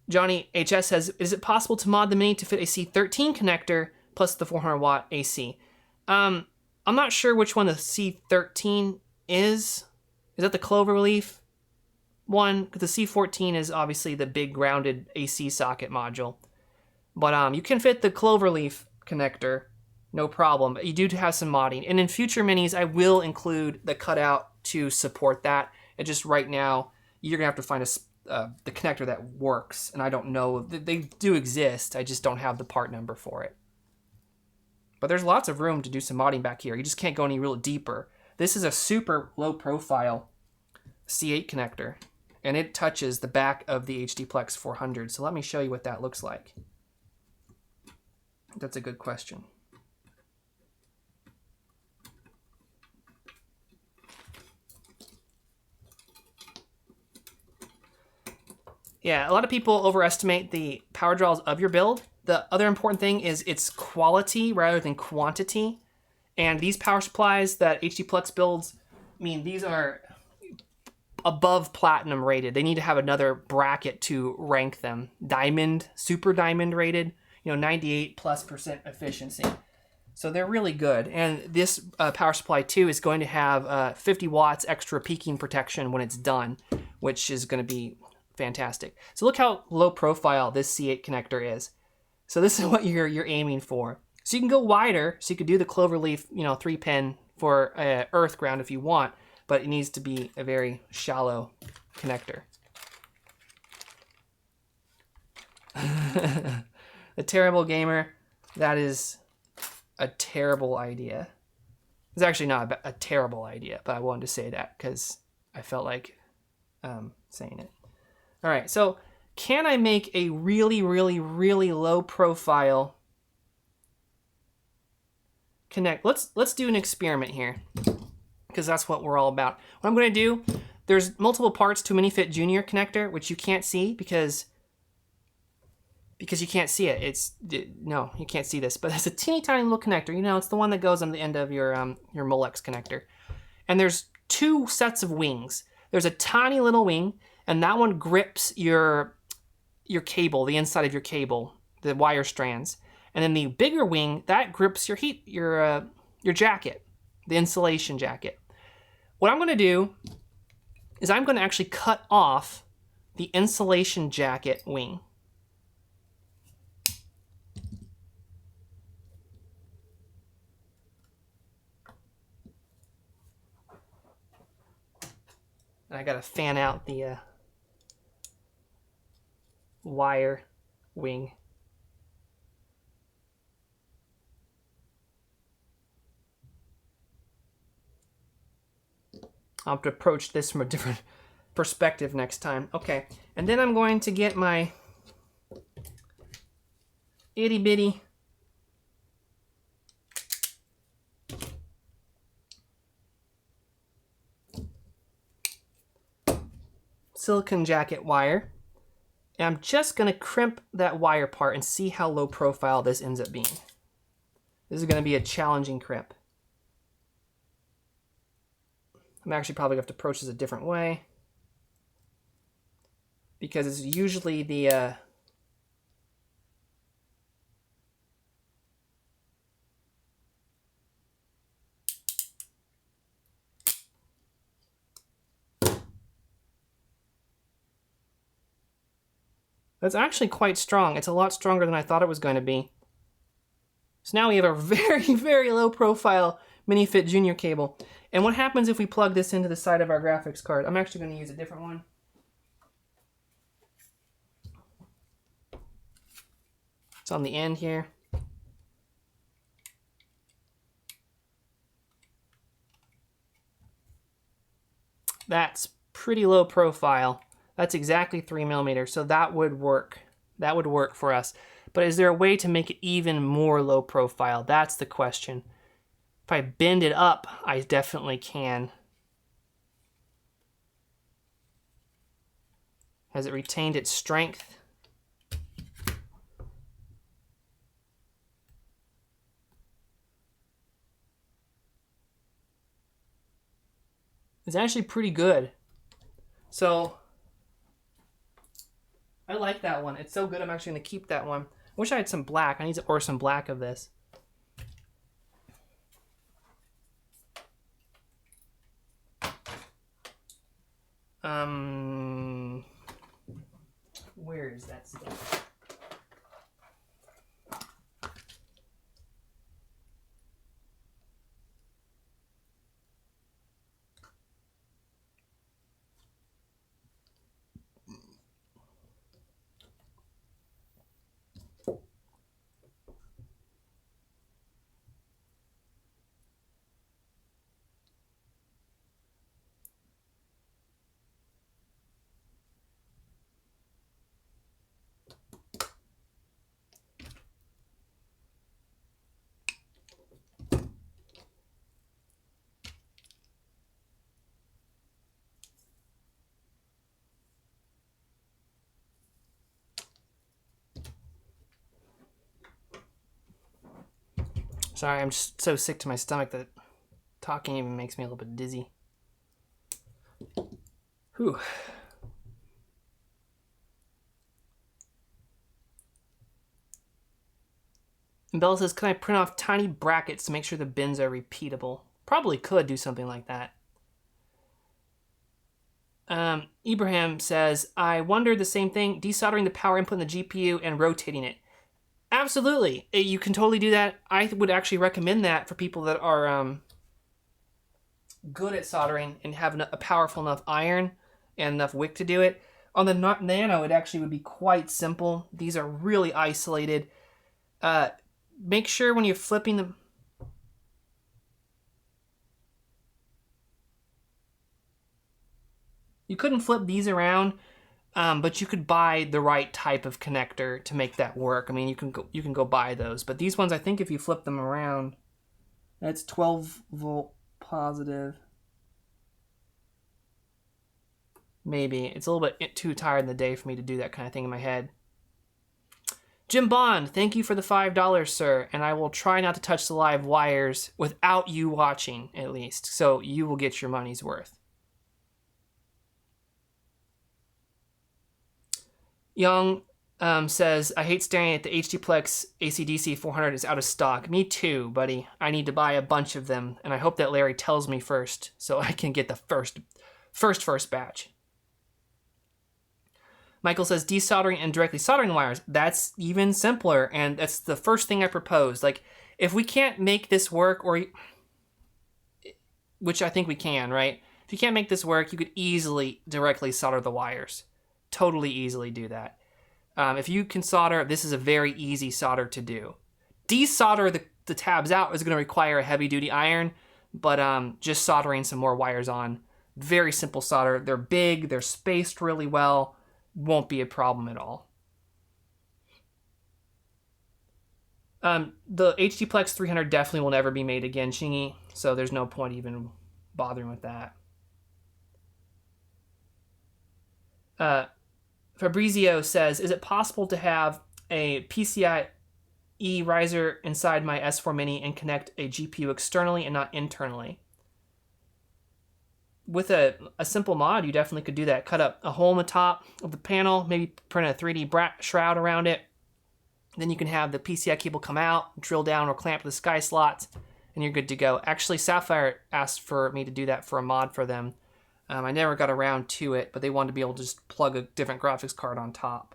Johnny HS says, is it possible to mod the Mini to fit a C13 connector plus the 400 watt AC? I'm not sure which one the C13 is. Is that the Cloverleaf one? Because the C14 is obviously the big grounded AC socket module. But you can fit the Cloverleaf connector, no problem. You do have some modding. And in future minis, I will include the cutout to support that. And just right now, you're going to have to find the connector that works. And I don't know. They do exist. I just don't have the part number for it. But there's lots of room to do some modding back here. You just can't go any real deeper. This is a super low profile C8 connector, and it touches the back of the HDPlex 400. So let me show you what that looks like. That's a good question. Yeah, a lot of people overestimate the power draws of your build. The other important thing is its quality rather than quantity. And these power supplies that HDPlex builds, I mean, these are above platinum rated. They need to have another bracket to rank them. Diamond, super diamond rated, 98+% efficiency. So they're really good. And this power supply too is going to have 50 watts extra peaking protection when it's done, which is going to be fantastic. So look how low profile this C8 connector is. So this is what you're aiming for. So you can go wider, so you could do the Cloverleaf, 3-pin for earth ground if you want, but it needs to be a very shallow connector. The Terrible Gamer, that is a terrible idea. It's actually not a terrible idea, but I wanted to say that because I felt like saying it. All right, so can I make a really, really, really low profile connect? Let's do an experiment here because that's what we're all about. What I'm going to do, There's multiple parts to a MiniFit Junior connector, which you can't see because you can't see it. No, you can't see this, but it's a teeny tiny little connector. You know, it's the one that goes on the end of your Molex connector. And there's two sets of wings. There's a tiny little wing, and that one grips your cable, the inside of your cable, the wire strands. And then the bigger wing, that grips your jacket, the insulation jacket. What I'm going to do is I'm going to actually cut off the insulation jacket wing. And I got to fan out the wire wing. I'll have to approach this from a different perspective next time. Okay, and then I'm going to get my itty bitty silicone jacket wire, and I'm just going to crimp that wire part and see how low profile this ends up being. This is going to be a challenging crimp. I'm actually probably going to have to approach this a different way because it's usually the that's actually quite strong. It's a lot stronger than I thought it was going to be. So now we have a very, very low profile MiniFit Junior cable. And what happens if we plug this into the side of our graphics card? I'm actually going to use a different one. It's on the end here. That's pretty low profile. That's exactly 3mm, so that would work. That would work for us. But is there a way to make it even more low profile? That's the question. If I bend it up, I definitely can. Has it retained its strength? It's actually pretty good. So I like that one. It's so good, I'm actually going to keep that one. I wish I had some black. I need to order some black of this. Where is that stuff? Sorry, I'm just so sick to my stomach that talking even makes me a little bit dizzy. Whew. And Bella says, can I print off tiny brackets to make sure the bins are repeatable? Probably could do something like that. Ibrahim says, I wondered the same thing, desoldering the power input in the GPU and rotating it. Absolutely. You can totally do that. I would actually recommend that for people that are good at soldering and have a powerful enough iron and enough wick to do it. On the Nano, it actually would be quite simple. These are really isolated. Make sure when you're flipping them... You couldn't flip these around, but you could buy the right type of connector to make that work. I mean, you can go buy those. But these ones, I think if you flip them around, that's 12 volt positive. Maybe. It's a little bit too tired in the day for me to do that kind of thing in my head. Jim Bond, thank you for the $5, sir, and I will try not to touch the live wires without you watching, at least, so you will get your money's worth. Young says, I hate staring at the HDplex AC/DC 400 is out of stock. Me too, buddy. I need to buy a bunch of them, and I hope that Larry tells me first so I can get the first batch. Michael says, desoldering and directly soldering wires. That's even simpler, and that's the first thing I proposed. Like, if we can't make this work, or which I think we can, right? If you can't make this work, you could easily directly solder the wires. Totally easily do that. If you can solder, this is a very easy solder to do. Desolder the tabs out is going to require a heavy-duty iron, but just soldering some more wires on. Very simple solder. They're big, they're spaced really well. Won't be a problem at all. The HDplex 300 definitely will never be made again, Chingy, so there's no point even bothering with that. Fabrizio says, is it possible to have a PCIe riser inside my S4 Mini and connect a GPU externally and not internally? With a simple mod, you definitely could do that. Cut up a hole in the top of the panel, maybe print a 3D shroud around it. Then you can have the PCI cable come out, drill down or clamp the SCSI slots, and you're good to go. Actually, Sapphire asked for me to do that for a mod for them. I never got around to it, but they wanted to be able to just plug a different graphics card on top.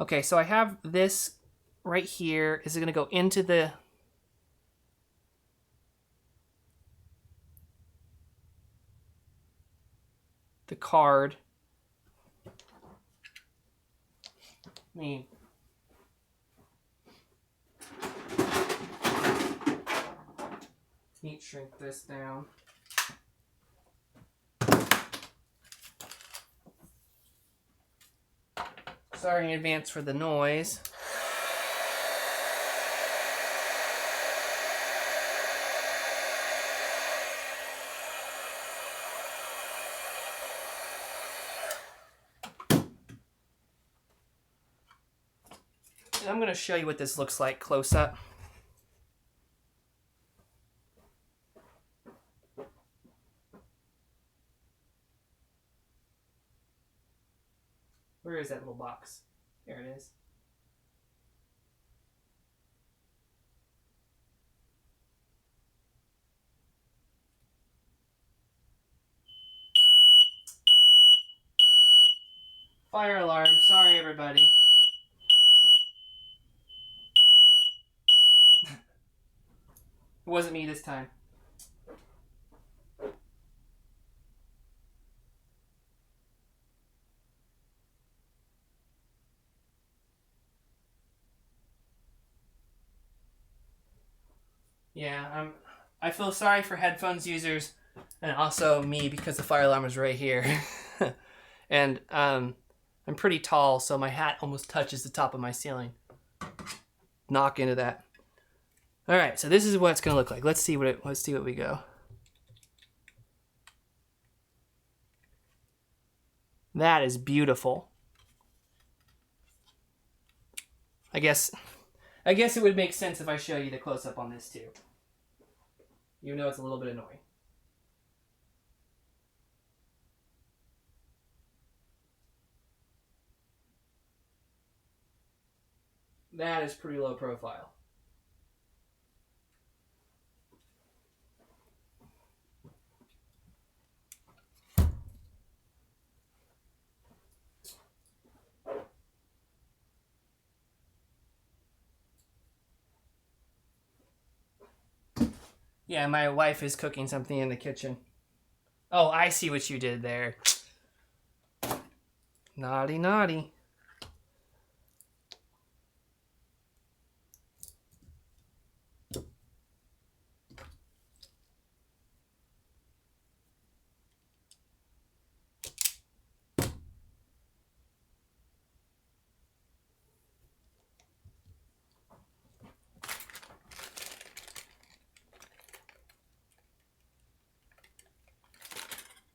Okay, so I have this right here. Is it going to go into the card? Let me heat shrink this down. Sorry in advance for the noise. And I'm going to show you what this looks like close up. Where is that little box? There it is. Fire alarm. Sorry, everybody. It wasn't me this time. Yeah, I feel sorry for headphones users and also me because the fire alarm is right here. And I'm pretty tall, so my hat almost touches the top of my ceiling. Knock into that. All right, so this is what it's gonna look like. Let's see what we go. That is beautiful. I guess it would make sense if I show you the close-up on this too. Even though it's a little bit annoying. That is pretty low profile. Yeah, my wife is cooking something in the kitchen. Oh, I see what you did there. Naughty, naughty.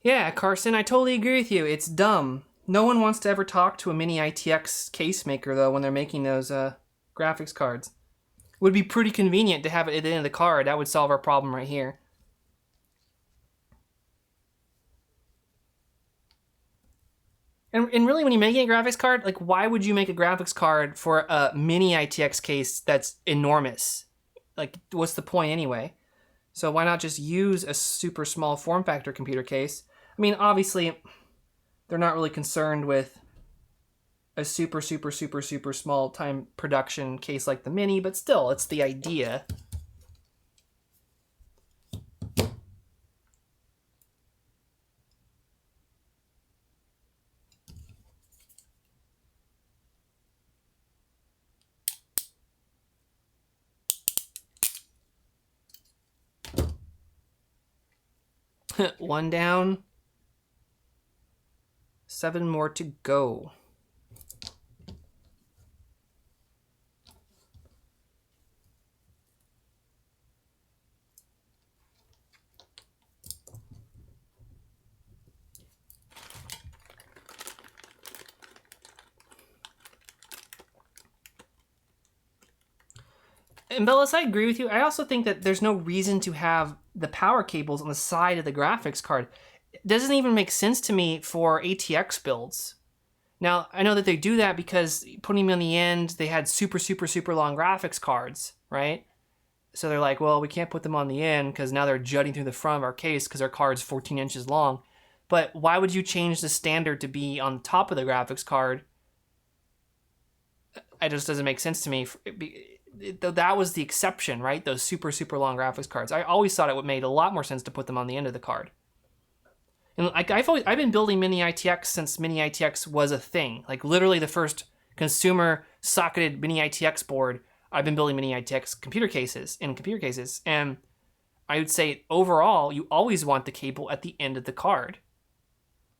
Yeah, Carson, I totally agree with you. It's dumb. No one wants to ever talk to a mini ITX case maker, though, when they're making those graphics cards. It would be pretty convenient to have it at the end of the card. That would solve our problem right here. And really, when you're making a graphics card, like, why would you make a graphics card for a mini ITX case that's enormous? Like, what's the point anyway? So why not just use a super small form factor computer case? I mean, obviously, they're not really concerned with a super small time production case like the mini, but still, it's the idea. One down, 7 more to go. And Bellis, I agree with you. I also think that there's no reason to have the power cables on the side of the graphics card. It doesn't even make sense to me for ATX builds. Now, I know that they do that because putting them on the end, they had super long graphics cards, right? So they're like, well, we can't put them on the end because now they're jutting through the front of our case because our card's 14 inches long. But why would you change the standard to be on top of the graphics card? It just doesn't make sense to me. That was the exception, right? Those super long graphics cards. I always thought it would made a lot more sense to put them on the end of the card. And like I've been building mini ITX since mini ITX was a thing. Like literally the first consumer socketed mini ITX board. I've been building mini ITX computer cases, and I would say overall you always want the cable at the end of the card.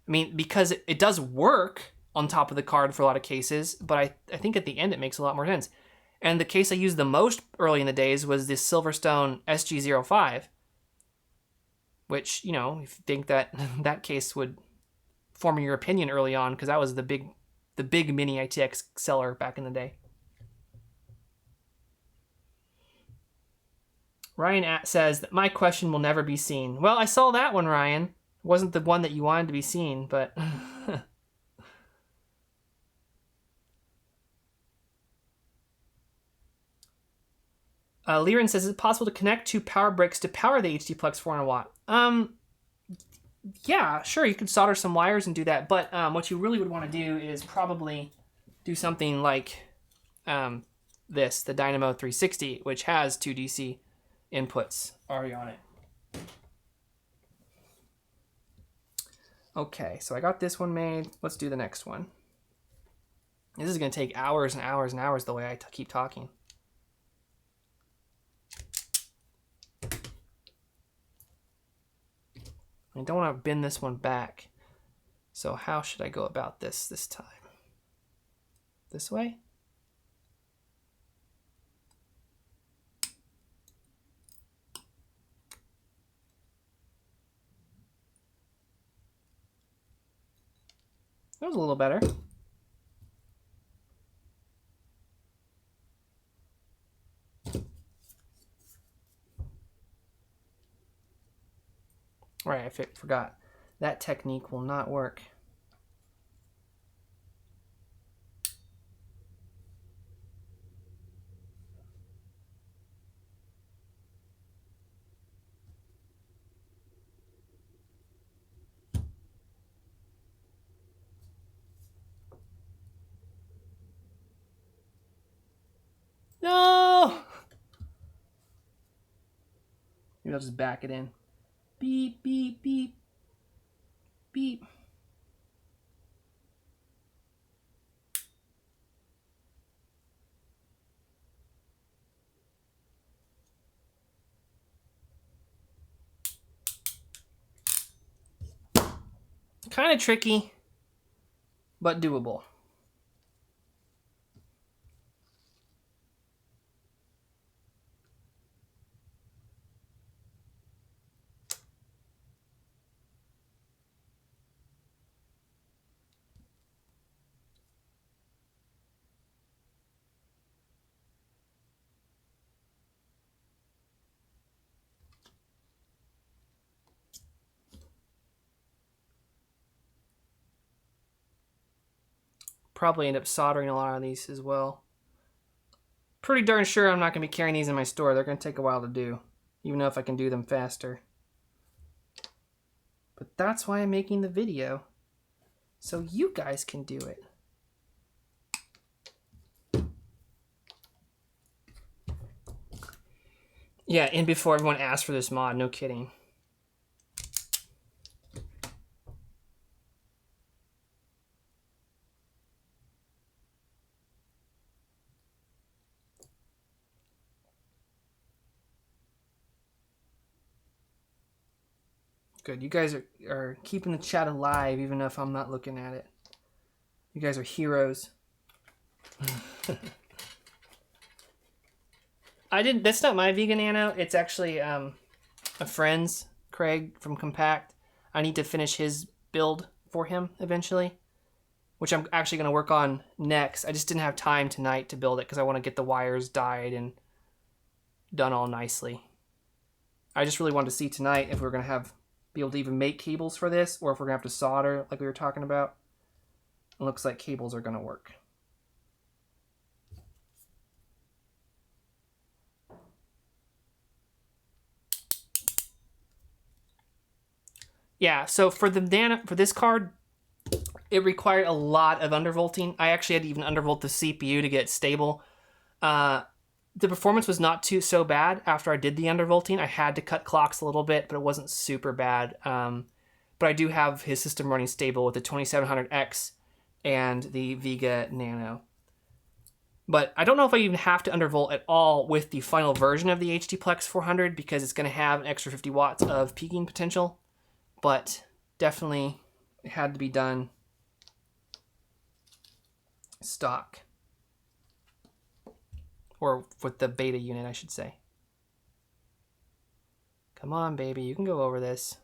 I mean, because it does work on top of the card for a lot of cases, but I think at the end it makes a lot more sense. And the case I used the most early in the days was this Silverstone SG05, which, you know, if you think that that case would form your opinion early on, because that was the big mini ITX seller back in the day. Ryan says that my question will never be seen. Well, I saw that one, Ryan. It wasn't the one that you wanted to be seen, but... Liren says, is it possible to connect two power bricks to power the HDPlex 400 watt? Yeah, sure, you could solder some wires and do that, but what you really would want to do is probably do something like this, the Dynamo 360, which has 2 DC inputs already on it. Okay, so I got this one made. Let's do the next one. This is going to take hours and hours and hours the way I keep talking. I don't want to bend this one back. So how should I go about this time? This way? That was a little better. All right, I forgot. That technique will not work. No! Maybe I'll just back it in. Beep, beep, beep. Beep. Kind of tricky, but doable. probably end up soldering a lot of these as well. Pretty darn sure I'm not going to be carrying these in my store. They're going to take a while to do, even though if I can do them faster. But that's why I'm making the video, so you guys can do it. Yeah, and before everyone asks for this mod, no kidding. Good, you guys are keeping the chat alive even if I'm not looking at it. You guys are heroes. That's not my Vega Nano. It's actually a friend's, Craig from Compact. I need to finish his build for him eventually, which I'm actually going to work on next. I just didn't have time tonight to build it because I want to get the wires dyed and done all nicely. I just really wanted to see tonight if we were going to be able to even make cables for this, or if we're going to have to solder like we were talking about. It looks like cables are going to work. Yeah, so for this card, it required a lot of undervolting. I actually had to even undervolt the CPU to get it stable. The performance was not so bad after I did the undervolting. I had to cut clocks a little bit, but it wasn't super bad. But I do have his system running stable with the 2700X and the Vega Nano. But I don't know if I even have to undervolt at all with the final version of the HDPlex 400 because it's going to have an extra 50 watts of peaking potential. But definitely it had to be done stock. Or with the beta unit, I should say. Come on, baby, you can go over this.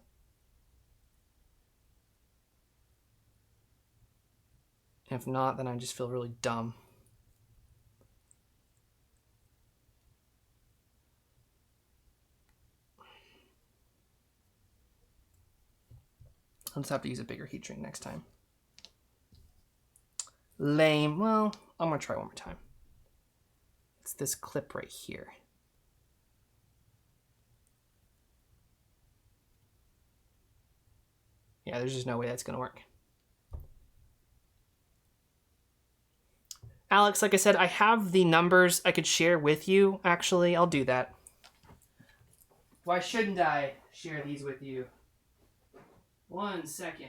If not, then I just feel really dumb. I'll just have to use a bigger heat shrink next time. Lame. Well, I'm going to try one more time. It's this clip right here. Yeah, there's just no way that's going to work. Alex, like I said, I have the numbers I could share with you, actually. I'll do that. Why shouldn't I share these with you? 1 second.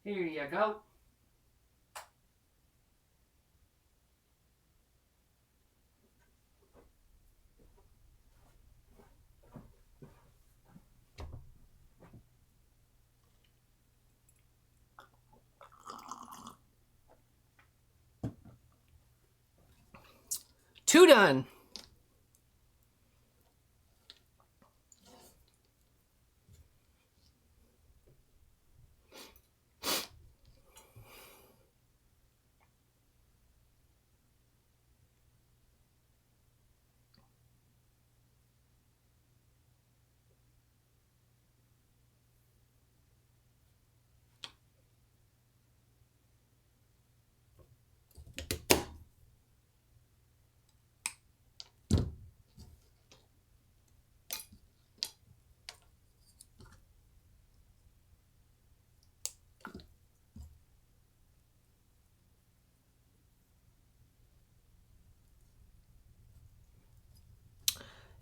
Here you go. Two done.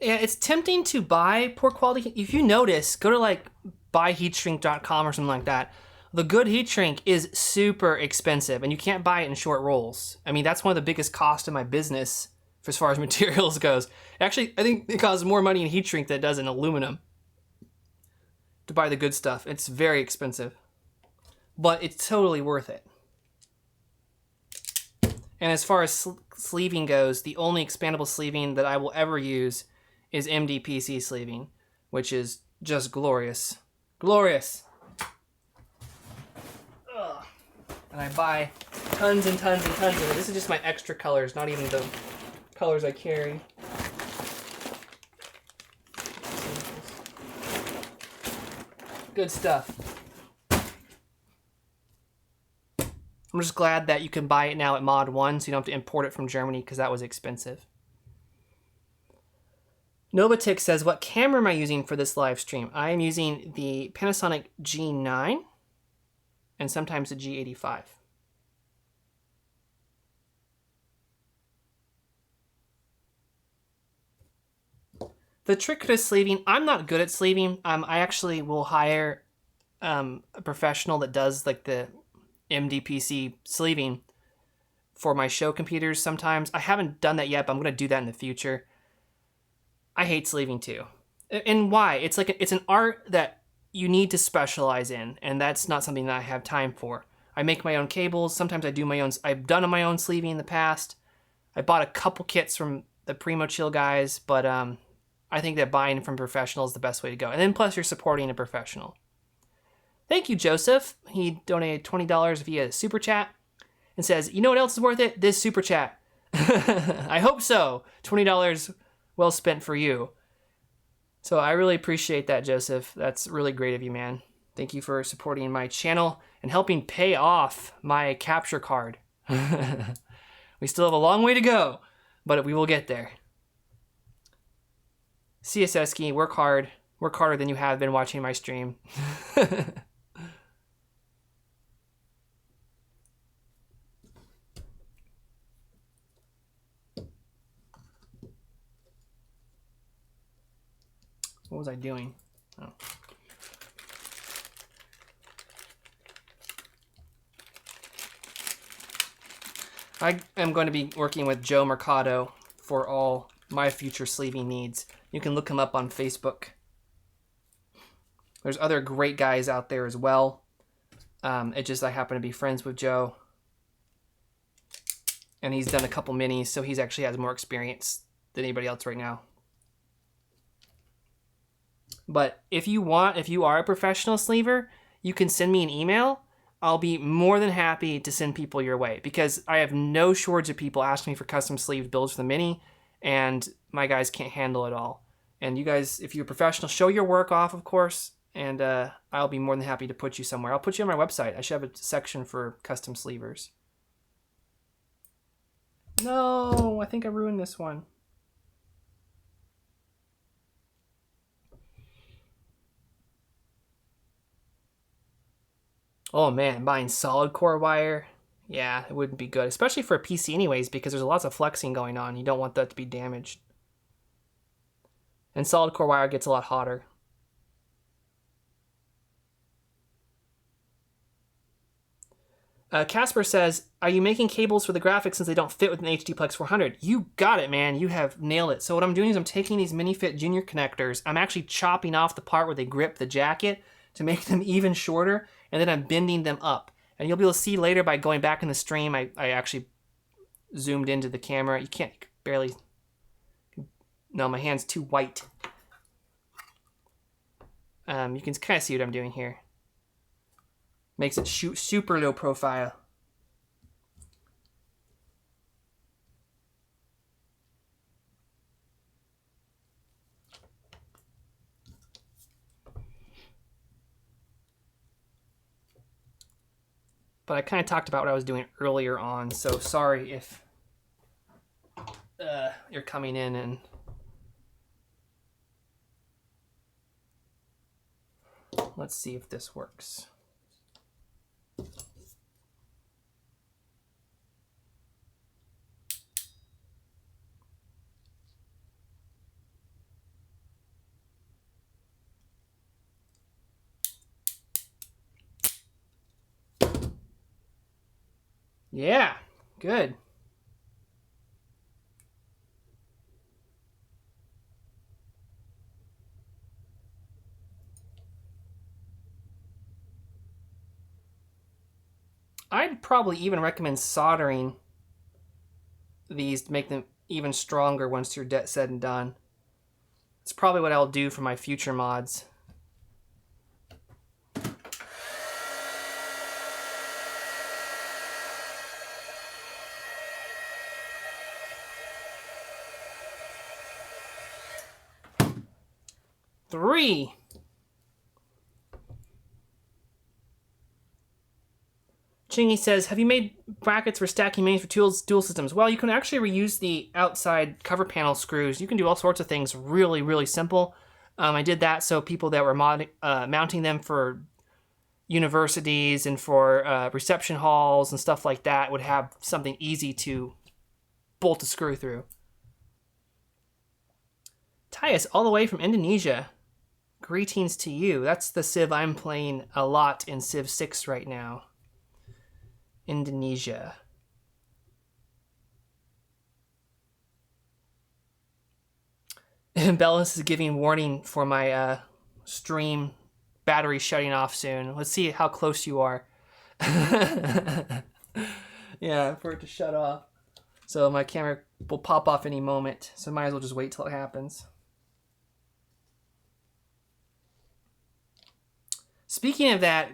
Yeah, it's tempting to buy poor quality. If you notice, go to like buyheatshrink.com or something like that. The good heat shrink is super expensive and you can't buy it in short rolls. I mean, that's one of the biggest costs of my business as far as materials goes. Actually, I think it costs more money in heat shrink than it does in aluminum to buy the good stuff. It's very expensive, but it's totally worth it. And as far as sleeving goes, the only expandable sleeving that I will ever use is MDPC sleeving, which is just glorious. Glorious! Ugh. And I buy tons and tons and tons of it. This is just my extra colors, not even the colors I carry. Good stuff. I'm just glad that you can buy it now at Mod 1, so you don't have to import it from Germany because that was expensive. Novatic says, what camera am I using for this live stream? I am using the Panasonic G9 and sometimes the G85. The trick to sleeving, I'm not good at sleeving. I actually will hire a professional that does like the MDPC sleeving for my show computers sometimes. I haven't done that yet, but I'm going to do that in the future. I hate sleeving too. And why? It's like it's an art that you need to specialize in, and that's not something that I have time for. I make my own cables. Sometimes I do my own. I've done my own sleeving in the past. I bought a couple kits from the Primo Chill guys, but I think that buying from professionals is the best way to go. And then plus you're supporting a professional. Thank you, Joseph. He donated $20 via Super Chat and says, you know what else is worth it? This Super Chat. I hope so. $20 well spent for you. So I really appreciate that, Joseph. That's really great of you, man. Thank you for supporting my channel and helping pay off my capture card. We still have a long way to go, but we will get there. CSSKey, work hard. Work harder than you have been watching my stream. What was I doing? Oh. I am going to be working with Joe Mercado for all my future sleeving needs. You can look him up on Facebook. There's other great guys out there as well. It just I happen to be friends with Joe. And he's done a couple minis, so he's actually has more experience than anybody else right now. But if you are a professional sleever, you can send me an email. I'll be more than happy to send people your way because I have no shortage of people asking me for custom sleeve builds for the Mini, and my guys can't handle it all. And you guys, if you're a professional, show your work off, of course, and I'll be more than happy to put you somewhere. I'll put you on my website. I should have a section for custom sleevers. No, I think I ruined this one. Oh man, buying solid core wire, yeah, it wouldn't be good, especially for a PC anyways, because there's lots of flexing going on. You don't want that to be damaged. And solid core wire gets a lot hotter. Casper says, are you making cables for the graphics since they don't fit with an HDPlex 400? You got it, man. You have nailed it. So what I'm doing is I'm taking these MiniFit Junior connectors. I'm actually chopping off the part where they grip the jacket to make them even shorter, and then I'm bending them up. And you'll be able to see later by going back in the stream, I actually zoomed into the camera. You can't barely... No, my hand's too white. You can kind of see what I'm doing here. Makes it shoot super low profile. But I kind of talked about what I was doing earlier on, so sorry if you're coming in and... Let's see if this works. Yeah, good. I'd probably even recommend soldering these to make them even stronger once you're said and done. It's probably what I'll do for my future mods. Three. Chingy says, have you made brackets for stacking minis for dual systems? Well, you can actually reuse the outside cover panel screws. You can do all sorts of things really, really simple. I did that so people that were mounting them for universities and for reception halls and stuff like that would have something easy to bolt a screw through. Tyus, all the way from Indonesia. Greetings to you. That's the Civ I'm playing a lot in Civ 6 right now. Indonesia. Bellis is giving warning for my stream battery shutting off soon. Let's see how close you are. Yeah, for it to shut off. So my camera will pop off any moment. So might as well just wait till it happens. Speaking of that,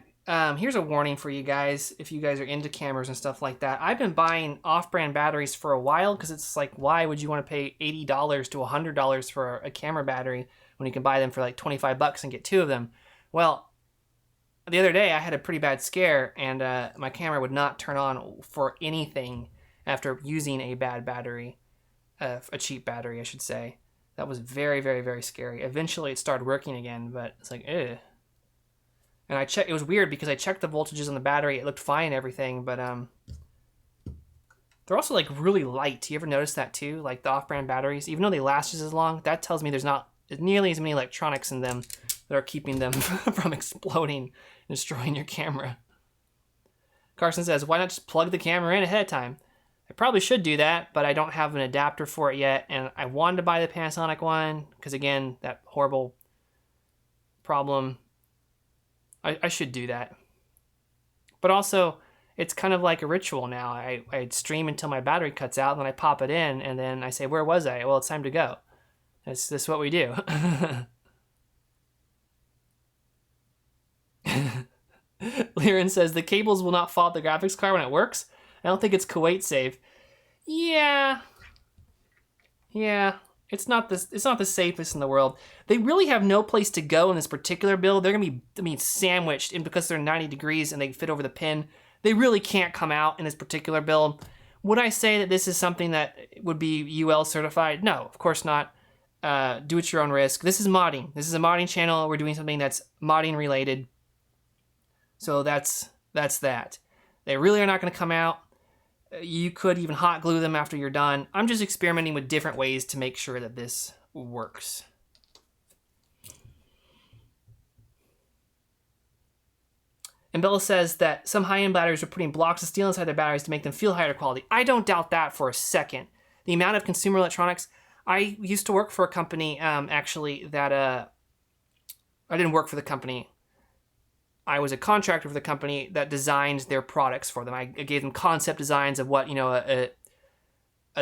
here's a warning for you guys if you guys are into cameras and stuff like that. I've been buying off-brand batteries for a while because it's like, why would you want to pay $80 to $100 for a camera battery when you can buy them for like 25 bucks and get 2 of them? Well, the other day I had a pretty bad scare and my camera would not turn on for anything after using a bad battery, a cheap battery, I should say. That was very, very, very scary. Eventually it started working again, but it's like, ugh. And I checked. It was weird because I checked the voltages on the battery. It looked fine and everything, but they're also like really light. You ever notice that too? Like the off-brand batteries, even though they last just as long, that tells me there's not nearly as many electronics in them that are keeping them from exploding and destroying your camera. Carson says, why not just plug the camera in ahead of time? I probably should do that, but I don't have an adapter for it yet, and I wanted to buy the Panasonic one because, again, that horrible problem. I should do that. But also, it's kind of like a ritual now. I stream until my battery cuts out, and then I pop it in, and then I say, where was I? Well, it's time to go. This is what we do. Liren says, the cables will not fall off the graphics card when it works. I don't think it's Kuwait safe. Yeah. It's not the safest in the world. They really have no place to go in this particular build. They're gonna be sandwiched, and because they're 90 degrees and they fit over the pin, they really can't come out in this particular build. Would I say that this is something that would be UL certified? No, of course not. Do at your own risk. This is modding. This is a modding channel. We're doing something that's modding related. So that's that. They really are not gonna come out. You could even hot glue them after you're done. I'm just experimenting with different ways to make sure that this works. And Bella says that some high-end batteries are putting blocks of steel inside their batteries to make them feel higher quality. I don't doubt that for a second. The amount of consumer electronics... I used to work for a company, actually, that... I didn't work for the company. I was a contractor for the company that designed their products for them. I gave them concept designs of what, a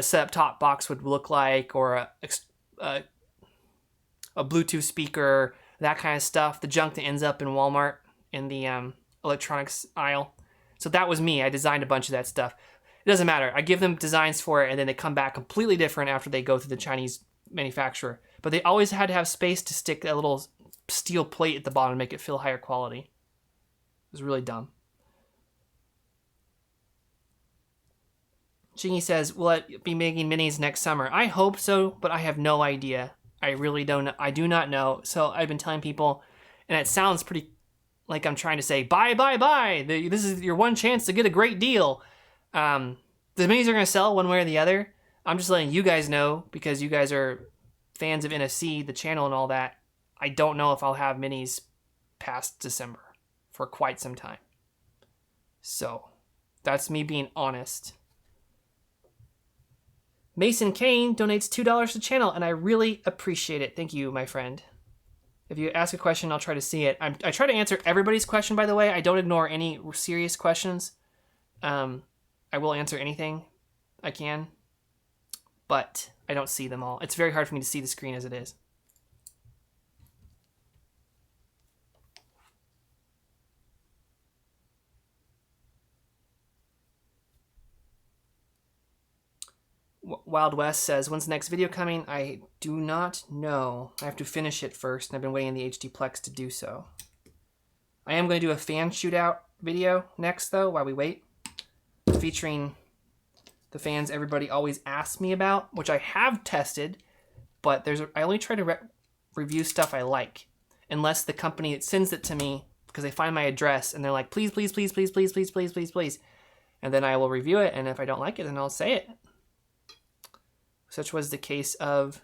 set-top box would look like, or a Bluetooth speaker, that kind of stuff. The junk that ends up in Walmart in the electronics aisle. So that was me. I designed a bunch of that stuff. It doesn't matter. I give them designs for it, and then they come back completely different after they go through the Chinese manufacturer. But they always had to have space to stick a little steel plate at the bottom to make it feel higher quality. It was really dumb. Chingy says, will it be making minis next summer? I hope so, but I have no idea. I really don't know. I do not know. So I've been telling people, and it sounds pretty like I'm trying to say, buy. This is your one chance to get a great deal. The minis are going to sell one way or the other. I'm just letting you guys know because you guys are fans of NFC, the channel and all that. I don't know if I'll have minis past December for quite some time. So that's me being honest. Mason Kane donates $2 to the channel, and I really appreciate it. Thank you, my friend. If you ask a question, I'll try to see it. I try to answer everybody's question, by the way. I don't ignore any serious questions. I will answer anything I can, but I don't see them all. It's very hard for me to see the screen as it is. Wild West says, when's the next video coming? I do not know. I have to finish it first, and I've been waiting the HD Plex to do so. I am going to do a fan shootout video next, though, while we wait. featuring the fans everybody always asks me about, which I have tested, but I only try to review stuff I like, unless the company that sends it to me, because they find my address and they're like, please, please, please, please, please, please, please, please, please. And then I will review it, and if I don't like it, then I'll say it. Such was the case of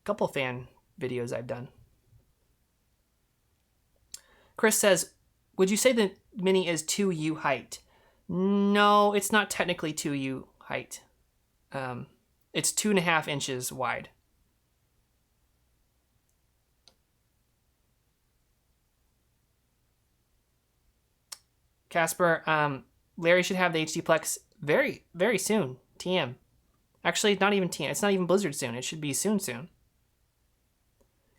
a couple fan videos I've done. Chris says, would you say the Mini is 2U height? No, it's not technically 2U height. It's 2.5 inches wide. Casper, Larry should have the HDplex very, very soon. TM. Actually, not even TM. It's not even Blizzard soon. It should be soon.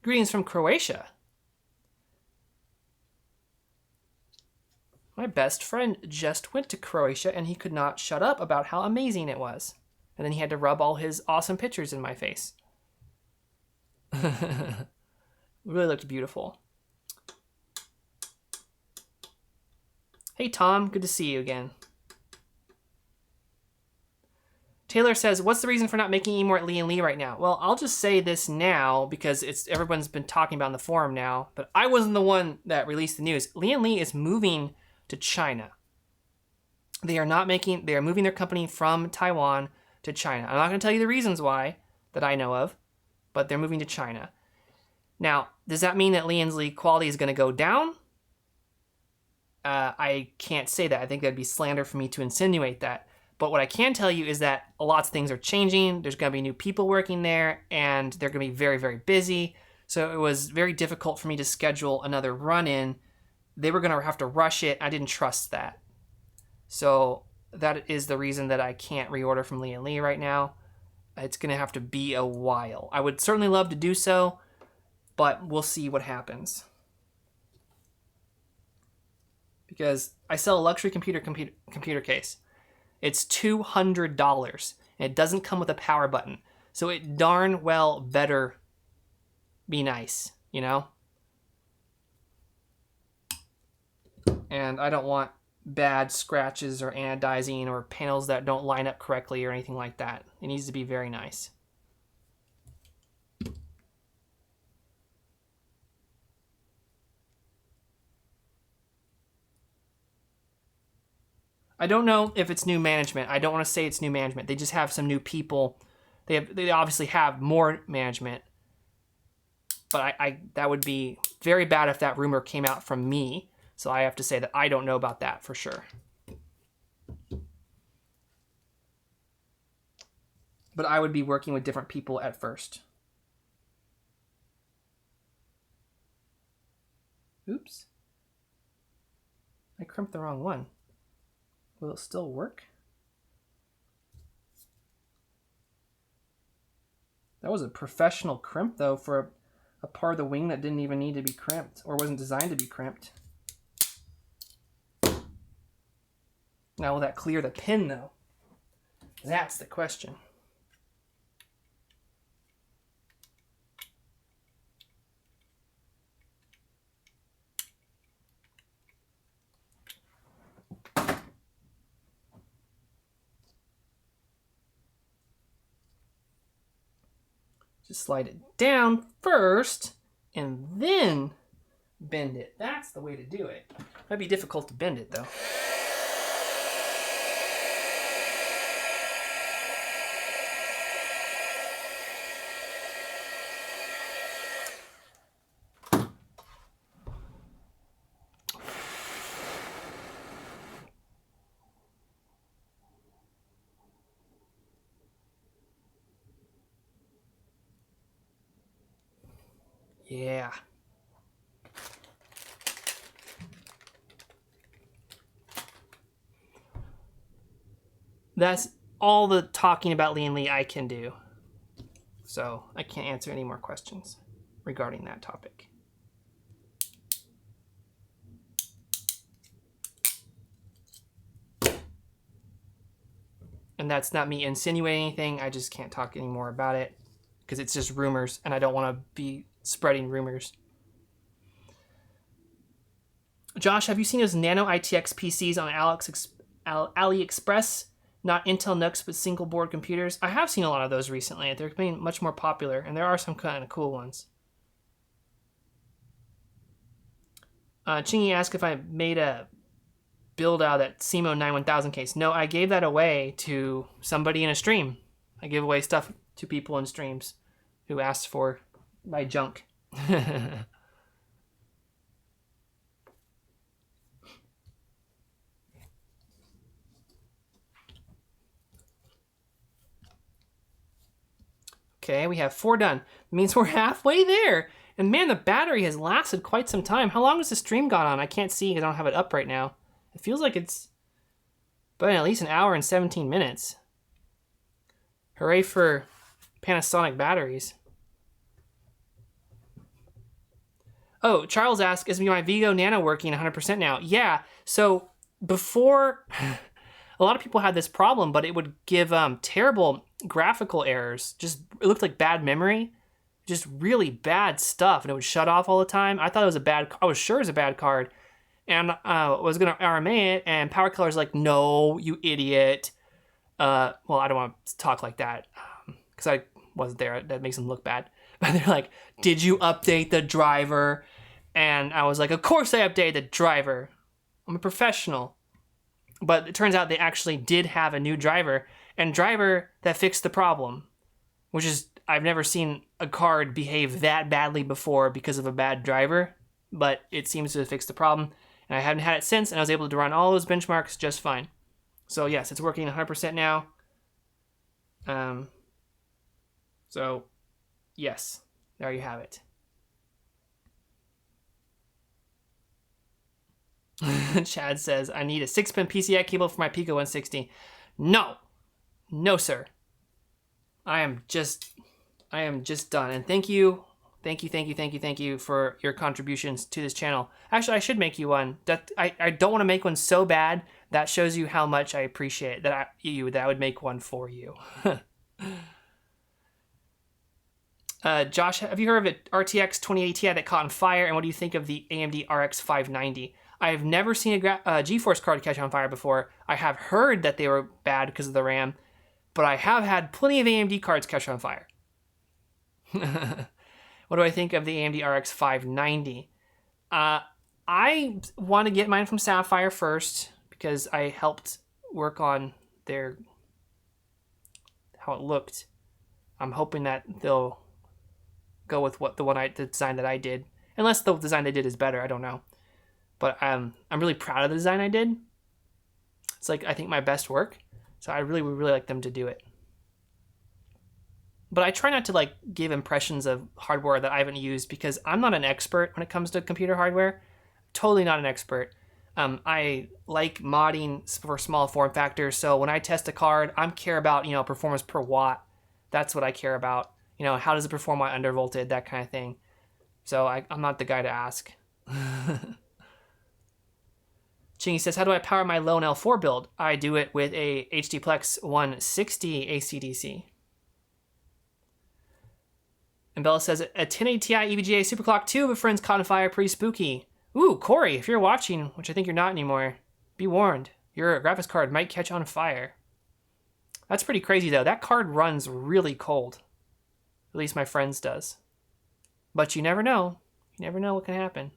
Greetings from Croatia. My best friend just went to Croatia and he could not shut up about how amazing it was. And then he had to rub all his awesome pictures in my face. It really looked beautiful. Hey Tom, good to see you again. Taylor says, what's the reason for not making any more at Lian Li right now? Well, I'll just say this now because everyone's been talking about in the forum now, but I wasn't the one that released the news. Lian Li is moving to China. They are moving their company from Taiwan to China. I'm not going to tell you the reasons why that I know of, but they're moving to China. Now, does that mean that Lian Li quality is going to go down? I can't say that. I think that'd be slander for me to insinuate that. But what I can tell you is that lots of things are changing. There's going to be new people working there, and they're going to be very, very busy. So it was very difficult for me to schedule another run-in. They were going to have to rush it. I didn't trust that. So that is the reason that I can't reorder from Lian Li right now. It's going to have to be a while. I would certainly love to do so, but we'll see what happens. Because I sell a luxury computer case. It's $200, and it doesn't come with a power button. So it darn well better be nice, you know? And I don't want bad scratches or anodizing or panels that don't line up correctly or anything like that. It needs to be very nice. I don't know if it's new management. I don't want to say it's new management. They just have some new people. They obviously have more management. But that would be very bad if that rumor came out from me. So I have to say that I don't know about that for sure. But I would be working with different people at first. Oops. I crimped the wrong one. Will it still work? That was a professional crimp, though, for a part of the wing that didn't even need to be crimped or wasn't designed to be crimped. Now, will that clear the pin, though? That's the question. Just slide it down first and then bend it. That's the way to do it. Might be difficult to bend it though. Yeah. That's all the talking about Lian Li I can do. So I can't answer any more questions regarding that topic. And that's not me insinuating anything. I just can't talk anymore about it because it's just rumors and I don't want to be spreading rumors. Josh, have you seen those Nano ITX PCs on AliExpress, not Intel NUCs, but single board computers. I have seen a lot of those recently. They're becoming much more popular, and there are some kind of cool ones. Chingy asked if I made a build out that CMO 91000 case. No, I gave that away to somebody in a stream. I give away stuff to people in streams who asked for my junk. Okay, we have 4 done. It means we're halfway there. And man, the battery has lasted quite some time. How long has the stream gone on? I can't see because I don't have it up right now. It feels like it's been at least an hour and 17 minutes. Hooray for Panasonic batteries. Oh, Charles asked, is my Vega Nano working 100% now? Yeah, so before, a lot of people had this problem, but it would give terrible graphical errors. Just, it looked like bad memory. Just really bad stuff, and it would shut off all the time. I thought it was I was sure it was a bad card. And I was going to RMA it, and Power Color's like, no, you idiot. Well, I don't want to talk like that, because I wasn't there. That makes them look bad. But they're like, did you update the driver? And I was like, of course I updated the driver. I'm a professional. But it turns out they actually did have a new driver, and driver that fixed the problem, which is, I've never seen a card behave that badly before because of a bad driver, but it seems to have fixed the problem, and I haven't had it since, and I was able to run all those benchmarks just fine. So yes, it's working 100% now. So yes, there you have it. Chad says, I need a 6-pin PCIe cable for my Pico 160. No, sir. I am just done. And thank you for your contributions to this channel. Actually, I should make you one. That I don't want to make one so bad. That shows you how much I appreciate that I would make one for you. Josh, have you heard of an RTX 2080 Ti that caught on fire? And what do you think of the AMD RX 590? I've never seen a GeForce card catch on fire before. I have heard that they were bad because of the RAM, but I have had plenty of AMD cards catch on fire. What do I think of the AMD RX 590? I want to get mine from Sapphire first because I helped work on how it looked. I'm hoping that they'll go with the design that I did, unless the design they did is better. I don't know, but I'm really proud of the design I did. It's like, I think, my best work, so I would really like them to do it. But I try not to give impressions of hardware that I haven't used, because I'm not an expert when it comes to computer hardware. Totally not an expert. I like modding for small form factors, so when I test a card, I care about performance per watt. That's what I care about. How does it perform while undervolted, that kind of thing. So I'm not the guy to ask. Chingy says, how do I power my Lone L4 build? I do it with a HDPlex 160 AC/DC. And Bella says, a 1080 Ti EVGA Superclock 2 of a friend's caught on fire, pretty spooky. Ooh, Corey, if you're watching, which I think you're not anymore, be warned. Your graphics card might catch on fire. That's pretty crazy, though. That card runs really cold. At least my friend's does. But you never know. You never know what can happen.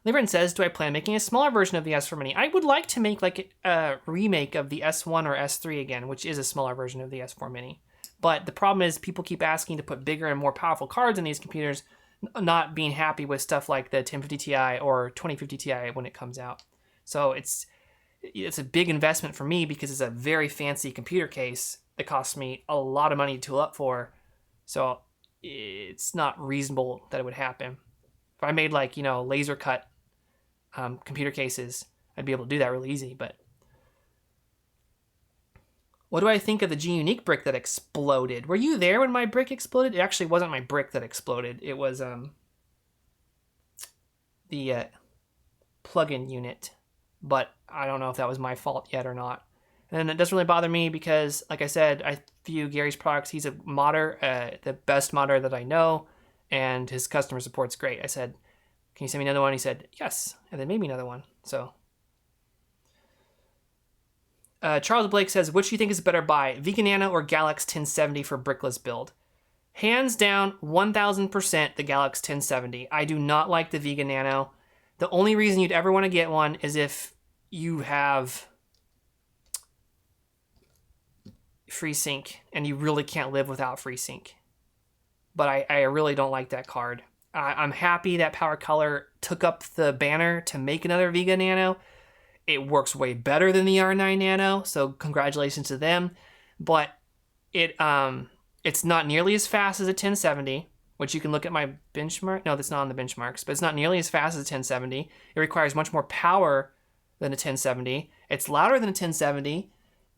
Lieberman says, do I plan on making a smaller version of the S4 Mini? I would like to make a remake of the S1 or S3 again, which is a smaller version of the S4 Mini. But the problem is people keep asking to put bigger and more powerful cards in these computers, not being happy with stuff like the 1050 Ti or 2050 Ti when it comes out. So it's a big investment for me because it's a very fancy computer case that costs me a lot of money to tool up for. So it's not reasonable that it would happen. If I made laser cut computer cases, I'd be able to do that really easy. But what do I think of the G-Unique brick that exploded? Were you there when my brick exploded? It actually wasn't my brick that exploded. It was the plug-in unit. But I don't know if that was my fault yet or not. And it doesn't really bother me because, like I said, I view Gary's products. He's a modder, the best modder that I know, and his customer support's great. I said, can you send me another one? He said, yes, and then made me another one. So Charles Blake says, which do you think is a better buy, Vega Nano or Galax 1070 for brickless build? Hands down, 1000% the Galax 1070. I do not like the Vega Nano. The only reason you'd ever want to get one is if you have FreeSync and you really can't live without FreeSync. But I really don't like that card. I'm happy that Power Color took up the banner to make another Vega Nano. It works way better than the R9 Nano, so congratulations to them. But it's not nearly as fast as a 1070, which you can look at my benchmark. No, that's not on the benchmarks, but it's not nearly as fast as a 1070. It requires much more power than a 1070. It's louder than a 1070.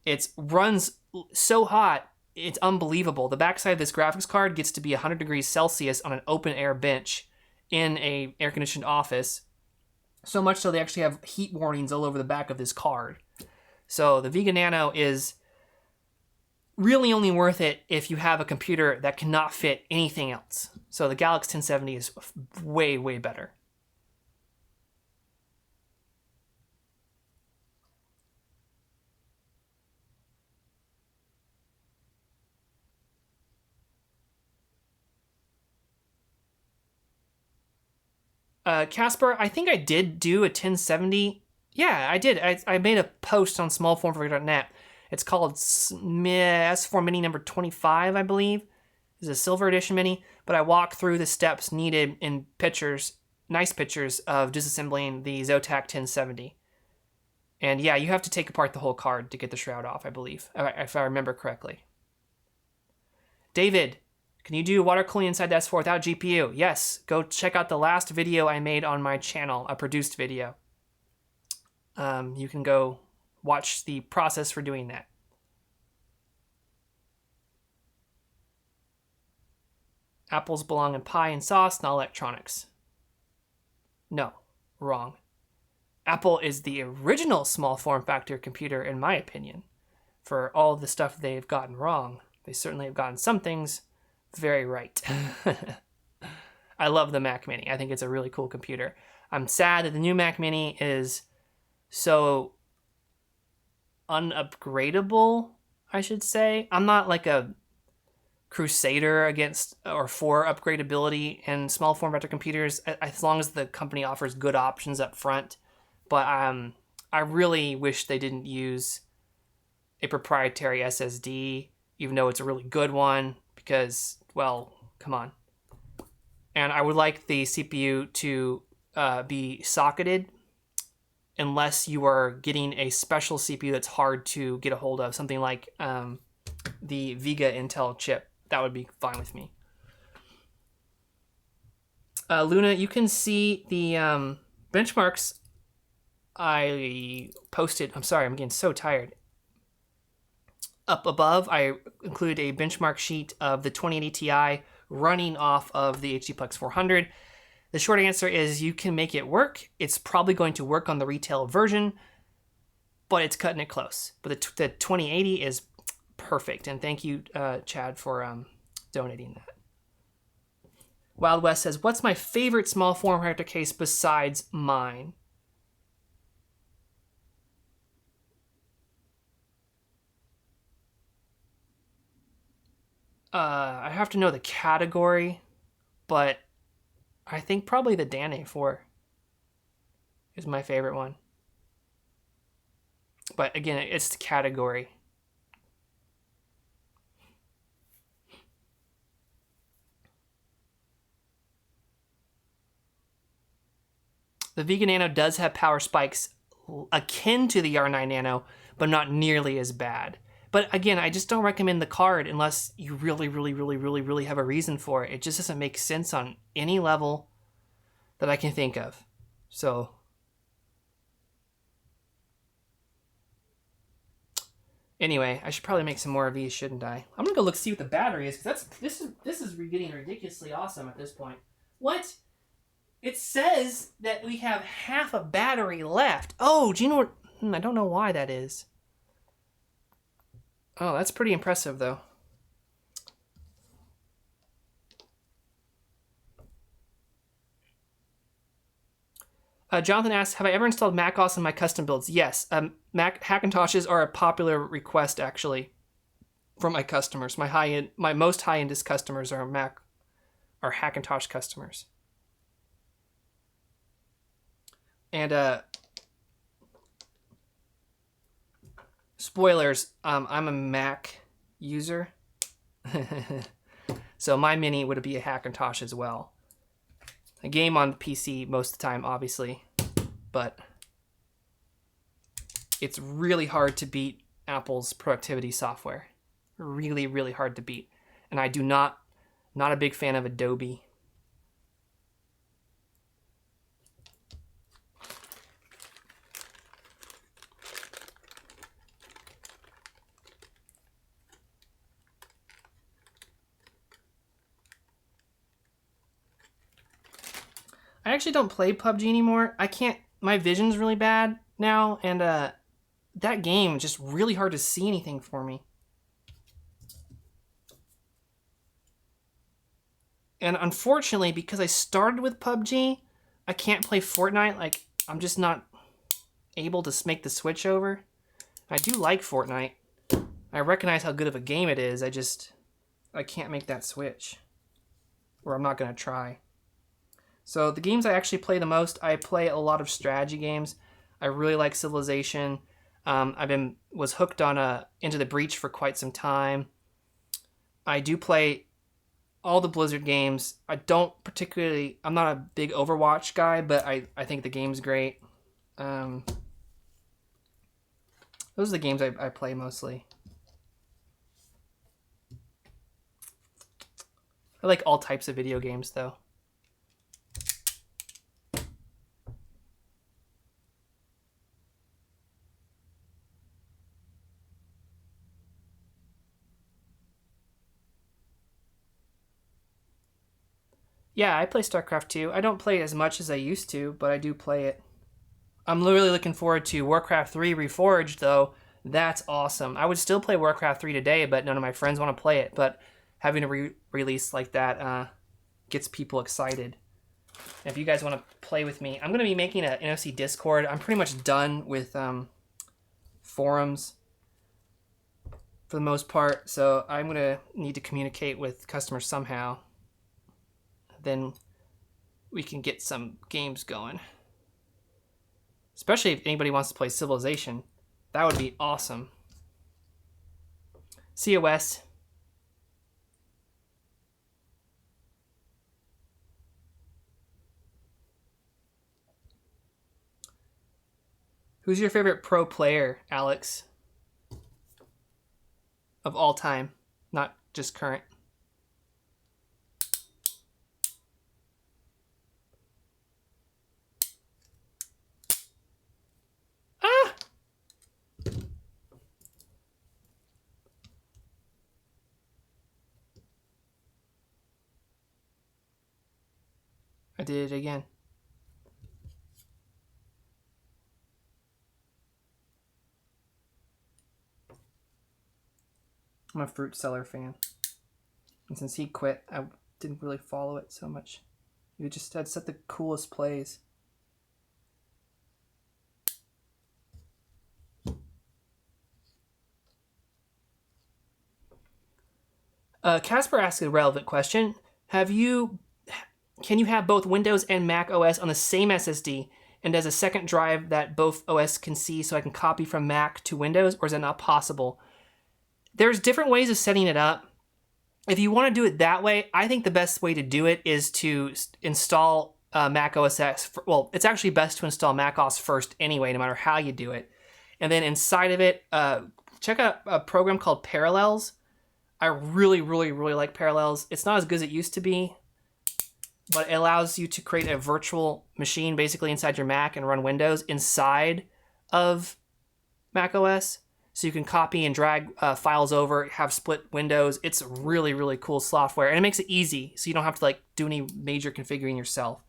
It runs so hot, it's unbelievable. The backside of this graphics card gets to be 100 degrees Celsius on an open air bench in a air-conditioned office. So much so they actually have heat warnings all over the back of this card. So the Vega Nano is really only worth it if you have a computer that cannot fit anything else. So the Galax 1070 is way, way better. Casper, I think I did do a 1070. Yeah, I did. I made a post on smallformfactor.net. It's called S4 Mini number 25, I believe. It's a silver edition mini, but I walk through the steps needed in pictures, nice pictures of disassembling the Zotac 1070. And yeah, you have to take apart the whole card to get the shroud off, I believe, if I remember correctly. David, can you do water cooling inside the S4 without GPU? Yes, go check out the last video I made on my channel, a produced video. You can go watch the process for doing that. Apples belong in pie and sauce, not electronics. No, wrong. Apple is the original small form factor computer, in my opinion. For all the stuff they've gotten wrong, they certainly have gotten some things very right. I love the Mac Mini. I think it's a really cool computer. I'm sad that the new Mac Mini is so unupgradable, I should say. I'm not like a crusader against or for upgradability in small form factor computers, as long as the company offers good options up front. But I really wish they didn't use a proprietary SSD, even though it's a really good one, because, well, come on. And I would like the CPU to be socketed unless you are getting a special CPU that's hard to get a hold of, something like the Vega Intel chip. That would be fine with me. Luna, you can see the benchmarks I posted. I'm sorry, I'm getting so tired. Up above, I included a benchmark sheet of the 2080 Ti running off of the HDPlex 400. The short answer is you can make it work. It's probably going to work on the retail version, but it's cutting it close. But the 2080 is perfect. And thank you, Chad, for donating that. Wild West says, what's my favorite small form factor case besides mine? I have to know the category, but I think probably the Dan A4 is my favorite one. But again, it's the category. The Vega Nano does have power spikes akin to the R9 Nano, but not nearly as bad. But again, I just don't recommend the card unless you really have a reason for it. It just doesn't make sense on any level that I can think of. So anyway, I should probably make some more of these, shouldn't I? I'm gonna go look see what the battery is, because this is getting ridiculously awesome at this point. What? It says that we have half a battery left. Oh, do you know what? I don't know why that is. Oh, that's pretty impressive, though. Jonathan asks, have I ever installed macOS in my custom builds? Yes. Mac Hackintoshes are a popular request, actually, from my customers. My most high-endest customers are Hackintosh customers. And spoilers, I'm a Mac user. So my Mini would be a Hackintosh as well. A game on PC most of the time, obviously, but it's really hard to beat Apple's productivity software. Really, really hard to beat. And I do not a big fan of Adobe. I actually don't play PUBG anymore. I can't, my vision's really bad now, and that game is just really hard to see anything for me. And unfortunately, because I started with PUBG, I can't play Fortnite. Like, I'm just not able to make the switch over. I do like Fortnite. I recognize how good of a game it is. I can't make that switch. Or I'm not going to try. So the games I actually play the most, I play a lot of strategy games. I really like Civilization. Was hooked on Into the Breach for quite some time. I do play all the Blizzard games. I'm not a big Overwatch guy, but I think the game's great. Those are the games I play mostly. I like all types of video games, though. Yeah, I play StarCraft 2. I don't play it as much as I used to, but I do play it. I'm really looking forward to Warcraft 3 Reforged, though. That's awesome. I would still play Warcraft 3 today, but none of my friends want to play it. But having a release like that gets people excited. And if you guys want to play with me, I'm going to be making an NFC Discord. I'm pretty much done with forums for the most part, so I'm going to need to communicate with customers somehow. Then we can get some games going. Especially if anybody wants to play Civilization. That would be awesome. COS. Who's your favorite pro player, Alex? Of all time, not just current. Ah! I did it again. I'm a Fruit Seller fan. And since he quit, I didn't really follow it so much. He just had set the coolest plays. Casper asked a relevant question. Can you have both Windows and Mac OS on the same SSD and as a second drive that both OS can see so I can copy from Mac to Windows, or is that not possible? There's different ways of setting it up. If you want to do it that way, I think the best way to do it is to install Mac OS X. Well, it's actually best to install Mac OS first anyway, no matter how you do it. And then inside of it, check out a program called Parallels. I really, really, really like Parallels. It's not as good as it used to be, but it allows you to create a virtual machine basically inside your Mac and run Windows inside of Mac OS. So you can copy and drag files over, have split windows. It's really, really cool software. And it makes it easy, so you don't have to do any major configuring yourself.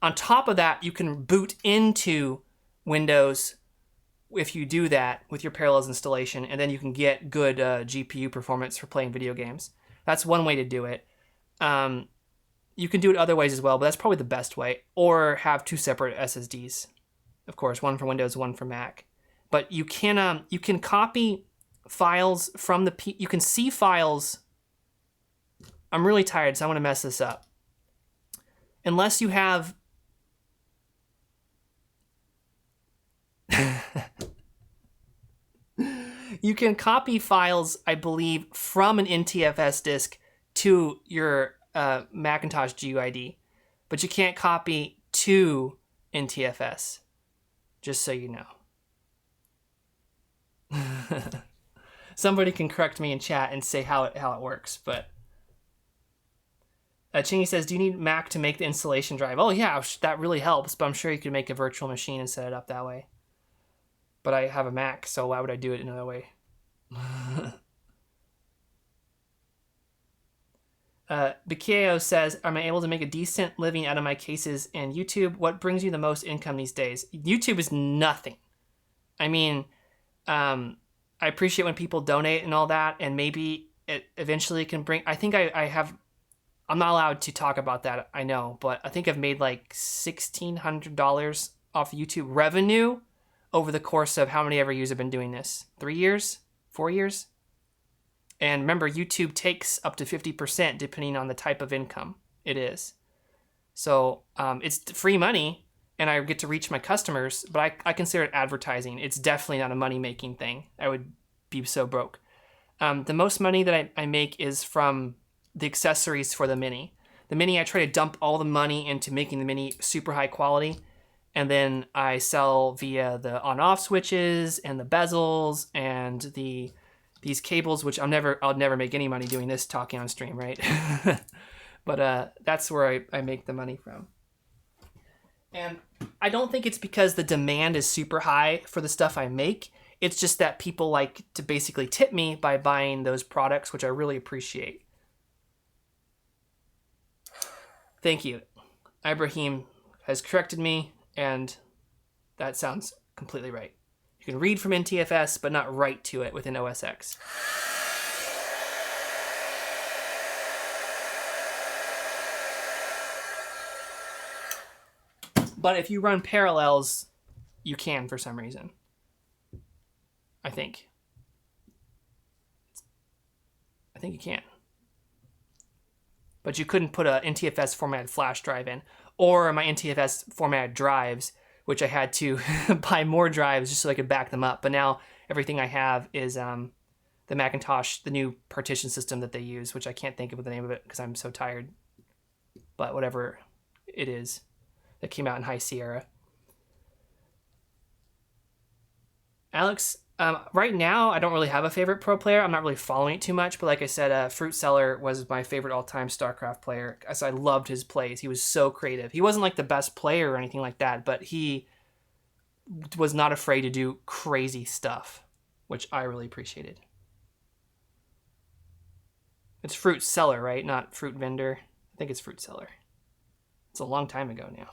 On top of that, you can boot into Windows if you do that with your Parallels installation, and then you can get good GPU performance for playing video games. That's one way to do it. You can do it other ways as well, but that's probably the best way. Or have 2 separate SSDs, of course, one for Windows, one for Mac. But you can copy files from you can see files. I'm really tired, so I'm gonna mess this up. Unless you have you can copy files, I believe, from an NTFS disk to your Macintosh GUID, but you can't copy to NTFS, just so you know. Somebody can correct me in chat and say how it works, but Chingy says, do you need Mac to make the installation drive? Oh yeah, that really helps, but I'm sure you could make a virtual machine and set it up that way. But I have a Mac, so why would I do it another way? Bikeo says, am I able to make a decent living out of my cases and YouTube? What brings you the most income these days? YouTube is nothing. I mean, I appreciate when people donate and all that, and maybe it eventually can bring... I think I'm not allowed to talk about that, I know, but I think I've made like $1,600 off YouTube revenue over the course of how many ever years I've been doing this. 3 years? 4 years? And remember, YouTube takes up to 50% depending on the type of income it is. So it's free money, and I get to reach my customers, but I consider it advertising. It's definitely not a money-making thing. I would be so broke. The most money that I make is from the accessories for the Mini. The Mini, I try to dump all the money into making the Mini super high quality, and then I sell via the on-off switches and the bezels and these cables, which I'll never make any money doing this talking on stream, right? But that's where I make the money from. And I don't think it's because the demand is super high for the stuff I make. It's just that people like to basically tip me by buying those products, which I really appreciate. Thank you. Ibrahim has corrected me, and that sounds completely right. You can read from NTFS, but not write to it within OS X. But if you run parallels, you can for some reason. I think you can. But you couldn't put a NTFS formatted flash drive in, or my NTFS formatted drives, which I had to buy more drives just so I could back them up. But now everything I have is the Macintosh, the new partition system that they use, which I can't think of the name of it because I'm so tired. But whatever it is that came out in High Sierra. Alex, right now I don't really have a favorite pro player. I'm not really following it too much, but like I said, Fruit Seller was my favorite all-time StarCraft player. So I loved his plays. He was so creative. He wasn't like the best player or anything like that, but he was not afraid to do crazy stuff, which I really appreciated. It's Fruit Seller, right? Not Fruit Vendor. I think it's Fruit Seller. It's a long time ago now.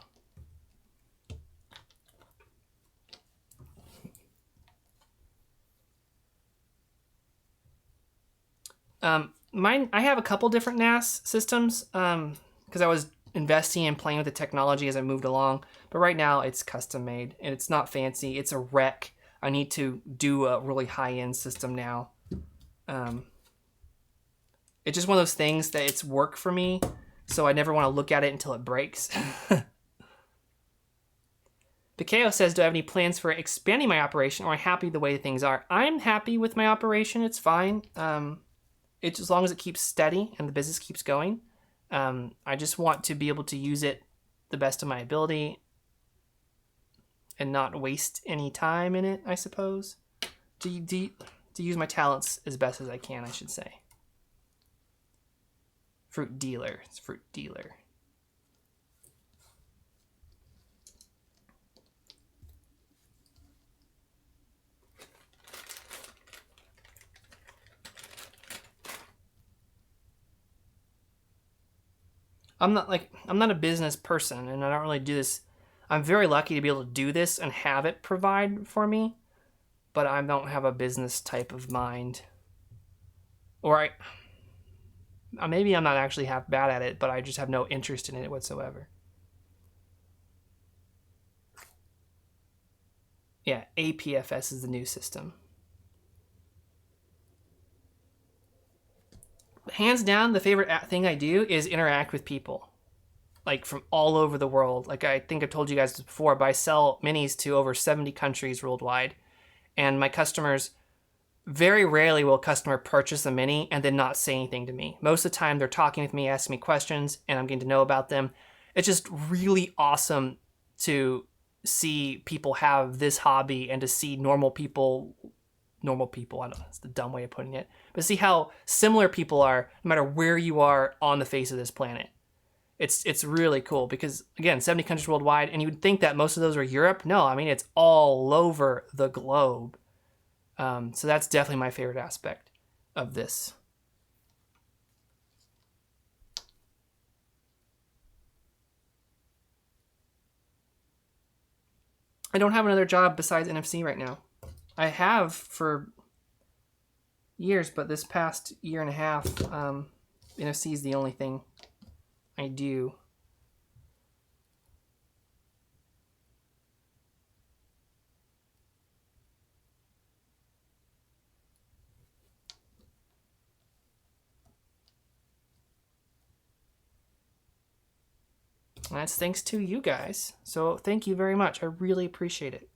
I have a couple different NAS systems because I was investing and playing with the technology as I moved along. But right now it's custom made and it's not fancy. It's a wreck. I need to do a really high-end system now. It's just one of those things that it's work for me, so I never want to look at it until it breaks. Pikeo says, do I have any plans for expanding my operation, or am I happy the way things are? I'm happy with my operation. It's fine. It's as long as it keeps steady and the business keeps going. I just want to be able to use it the best of my ability and not waste any time in it, I suppose. To use my talents as best as I can, I should say. Fruit dealer. It's fruit dealer. I'm not a business person, and I don't really do this. I'm very lucky to be able to do this and have it provide for me, but I don't have a business type of mind. Or maybe I'm not actually half bad at it, but I just have no interest in it whatsoever. Yeah, APFS is the new system. Hands down, the favorite thing I do is interact with people, like from all over the world. Like I think I've told you guys before, but I sell minis to over 70 countries worldwide, and my customers, very rarely will a customer purchase a mini and then not say anything to me. Most of the time they're talking with me, asking me questions, and I'm getting to know about them. It's just really awesome to see people have this hobby and to see normal people, I don't know, that's the dumb way of putting it, but see how similar people are no matter where you are on the face of this planet. It's really cool because, again, 70 countries worldwide, and you would think that most of those are Europe. No, I mean, it's all over the globe. So that's definitely my favorite aspect of this. I don't have another job besides NFC right now. I have for years, but this past year and a half, NFC is the only thing I do. And that's thanks to you guys. So thank you very much. I really appreciate it.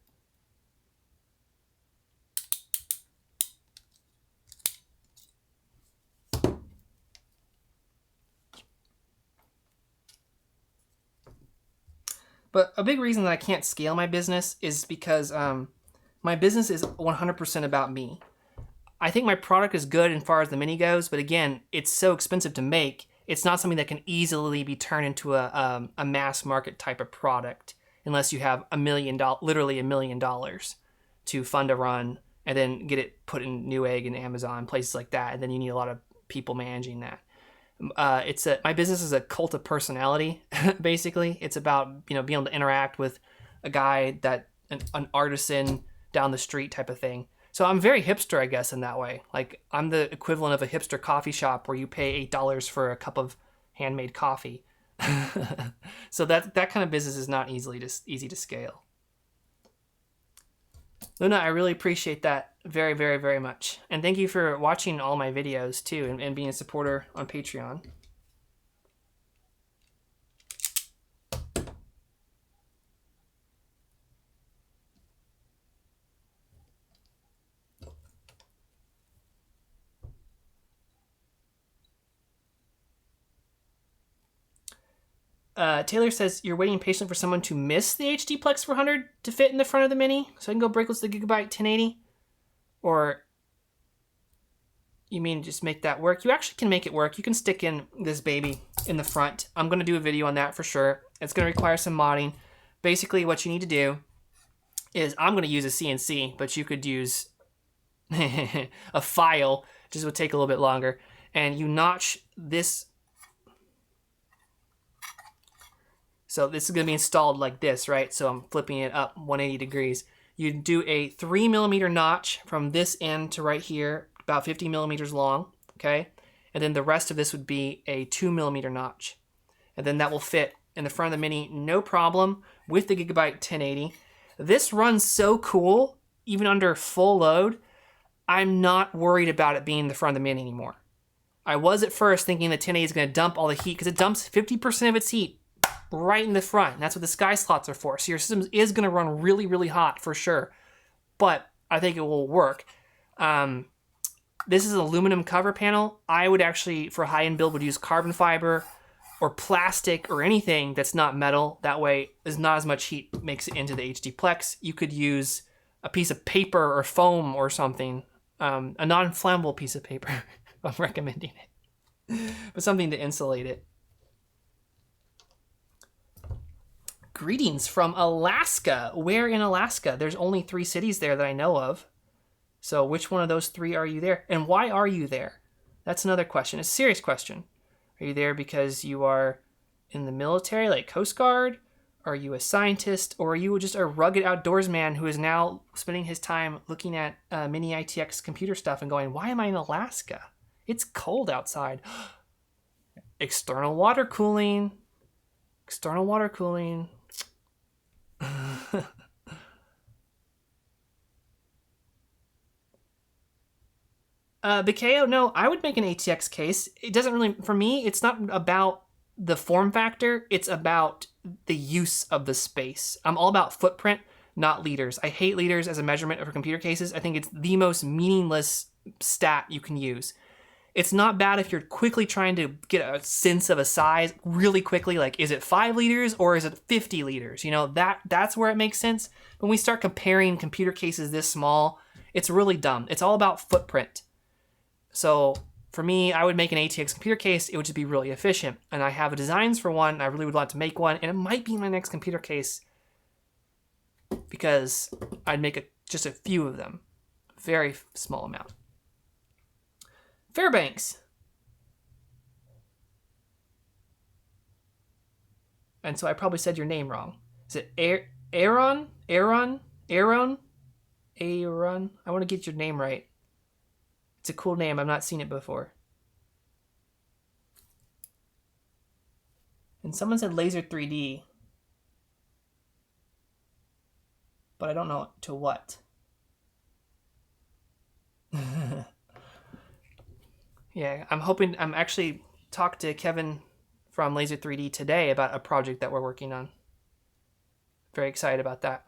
But a big reason that I can't scale my business is because my business is 100% about me. I think my product is good as far as the mini goes, but again, it's so expensive to make. It's not something that can easily be turned into a mass market type of product unless you have literally $1 million to fund a run and then get it put in Newegg and Amazon, places like that. And then you need a lot of people managing that. My business is a cult of personality. Basically, it's about being able to interact with a guy an artisan down the street type of thing. So I'm very hipster, I guess, in that way. Like I'm the equivalent of a hipster coffee shop where you pay $8 for a cup of handmade coffee. So that kind of business is not easy to scale. Luna, I really appreciate that very, very, very much. And thank you for watching all my videos too and being a supporter on Patreon. Taylor says you're waiting patiently for someone to miss the HD Plex 400 to fit in the front of the Mini, so I can go brickless the Gigabyte 1080? Or you mean just make that work? You actually can make it work. You can stick in this baby in the front. I'm going to do a video on that for sure. It's going to require some modding. Basically, what you need to do is I'm going to use a CNC, but you could use a file, just would take a little bit longer. And you notch this. So this is going to be installed like this, right? So I'm flipping it up 180 degrees. You do a 3mm notch from this end to right here, about 50 millimeters long, okay? And then the rest of this would be a 2mm notch. And then that will fit in the front of the Mini, no problem, with the Gigabyte 1080. This runs so cool, even under full load, I'm not worried about it being in the front of the Mini anymore. I was at first thinking the 1080 is going to dump all the heat, because it dumps 50% of its heat right in the front. And that's what the sky slots are for. So your system is going to run really, really hot for sure. But I think it will work. This is an aluminum cover panel. I would actually, for a high-end build, would use carbon fiber or plastic or anything that's not metal. That way, there's not as much heat makes it into the HD Plex. You could use a piece of paper or foam or something, a non-flammable piece of paper. I'm recommending it, but something to insulate it. Greetings from Alaska. Where in Alaska? There's only 3 cities there that I know of. So which one of those 3 are you there? And why are you there? That's another question. It's a serious question. Are you there because you are in the military, like Coast Guard? Are you a scientist? Or are you just a rugged outdoorsman who is now spending his time looking at mini ITX computer stuff and going, why am I in Alaska? It's cold outside. External water cooling. External water cooling. Bikeo, no, I would make an ATX case. It doesn't really, for me, it's not about the form factor, it's about the use of the space. I'm all about footprint, not liters. I hate liters as a measurement for computer cases. I think it's the most meaningless stat you can use. It's not bad if you're quickly trying to get a sense of a size really quickly, like is it 5 liters or is it 50 liters? You know, that's where it makes sense. When we start comparing computer cases this small, it's really dumb. It's all about footprint. So for me, I would make an ATX computer case. It would just be really efficient. And I have designs for one. I really would like to make one. And it might be my next computer case because I'd make just a few of them. Very small amount. Fairbanks. And so I probably said your name wrong. Is it Aaron? Aaron? Aaron? Aaron? I want to get your name right. It's a cool name. I've not seen it before. And someone said Laser 3D. But I don't know to what. Yeah, I'm actually talked to Kevin from Laser 3D today about a project that we're working on. Very excited about that.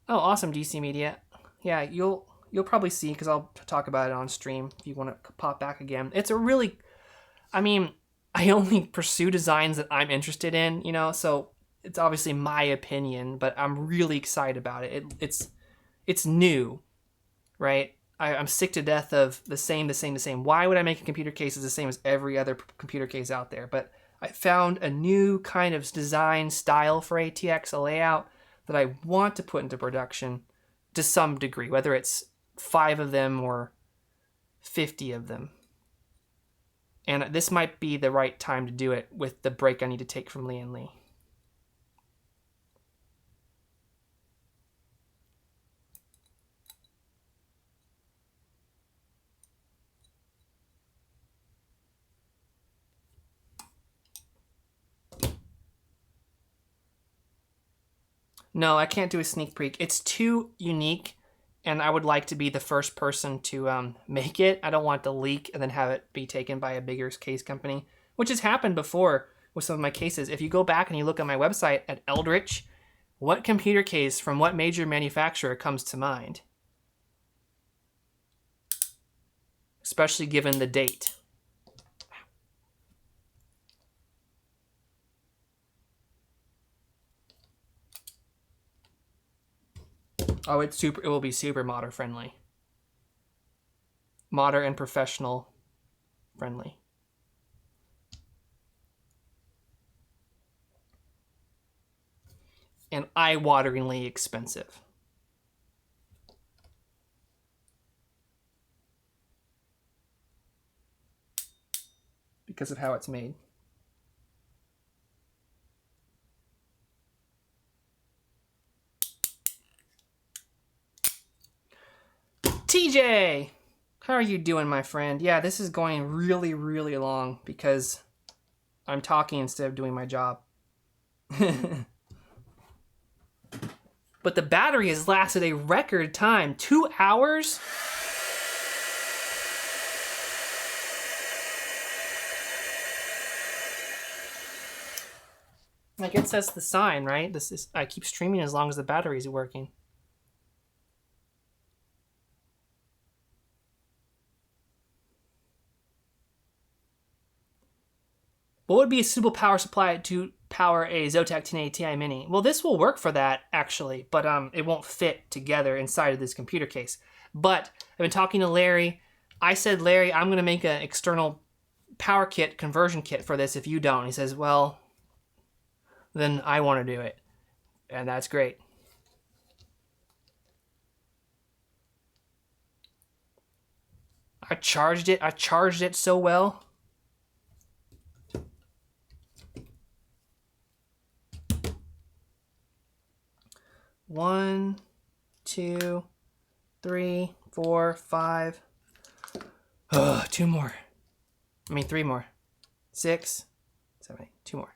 Oh, awesome, DC Media. Yeah, you'll probably see, because I'll talk about it on stream if you want to pop back again. It's a really, I mean, I only pursue designs that I'm interested in, you know, so it's obviously my opinion, but I'm really excited about it. It's new, right? I'm sick to death of the same. Why would I make a computer case that's the same as every other computer case out there? But I found a new kind of design style for ATX, a layout that I want to put into production to some degree, whether it's 5 of them or 50 of them. And this might be the right time to do it with the break I need to take from Lee and Lee. No, I can't do a sneak peek. It's too unique, and I would like to be the first person to make it. I don't want to leak and then have it be taken by a bigger case company, which has happened before with some of my cases. If you go back and you look at my website at Eldritch, what computer case from what major manufacturer comes to mind? Especially given the date. Oh, it will be super modder friendly. Modder and professional friendly. And eye-wateringly expensive. Because of how it's made. TJ! How are you doing, my friend? Yeah, this is going really, really long because I'm talking instead of doing my job. But the battery has lasted a record time. 2 hours? I guess that's the sign, right? I keep streaming as long as the battery's working. What would be a suitable power supply to power a Zotac 1080 Ti Mini? Well, this will work for that, actually, but it won't fit together inside of this computer case. But I've been talking to Larry. I said, Larry, I'm going to make an external power kit, conversion kit for this if you don't. He says, well, then I want to do it. And that's great. I charged it so well. One, 2, 3, 4, 5. Oh, 2 more. I mean, 3 more. 6, 7, 8. 2 more.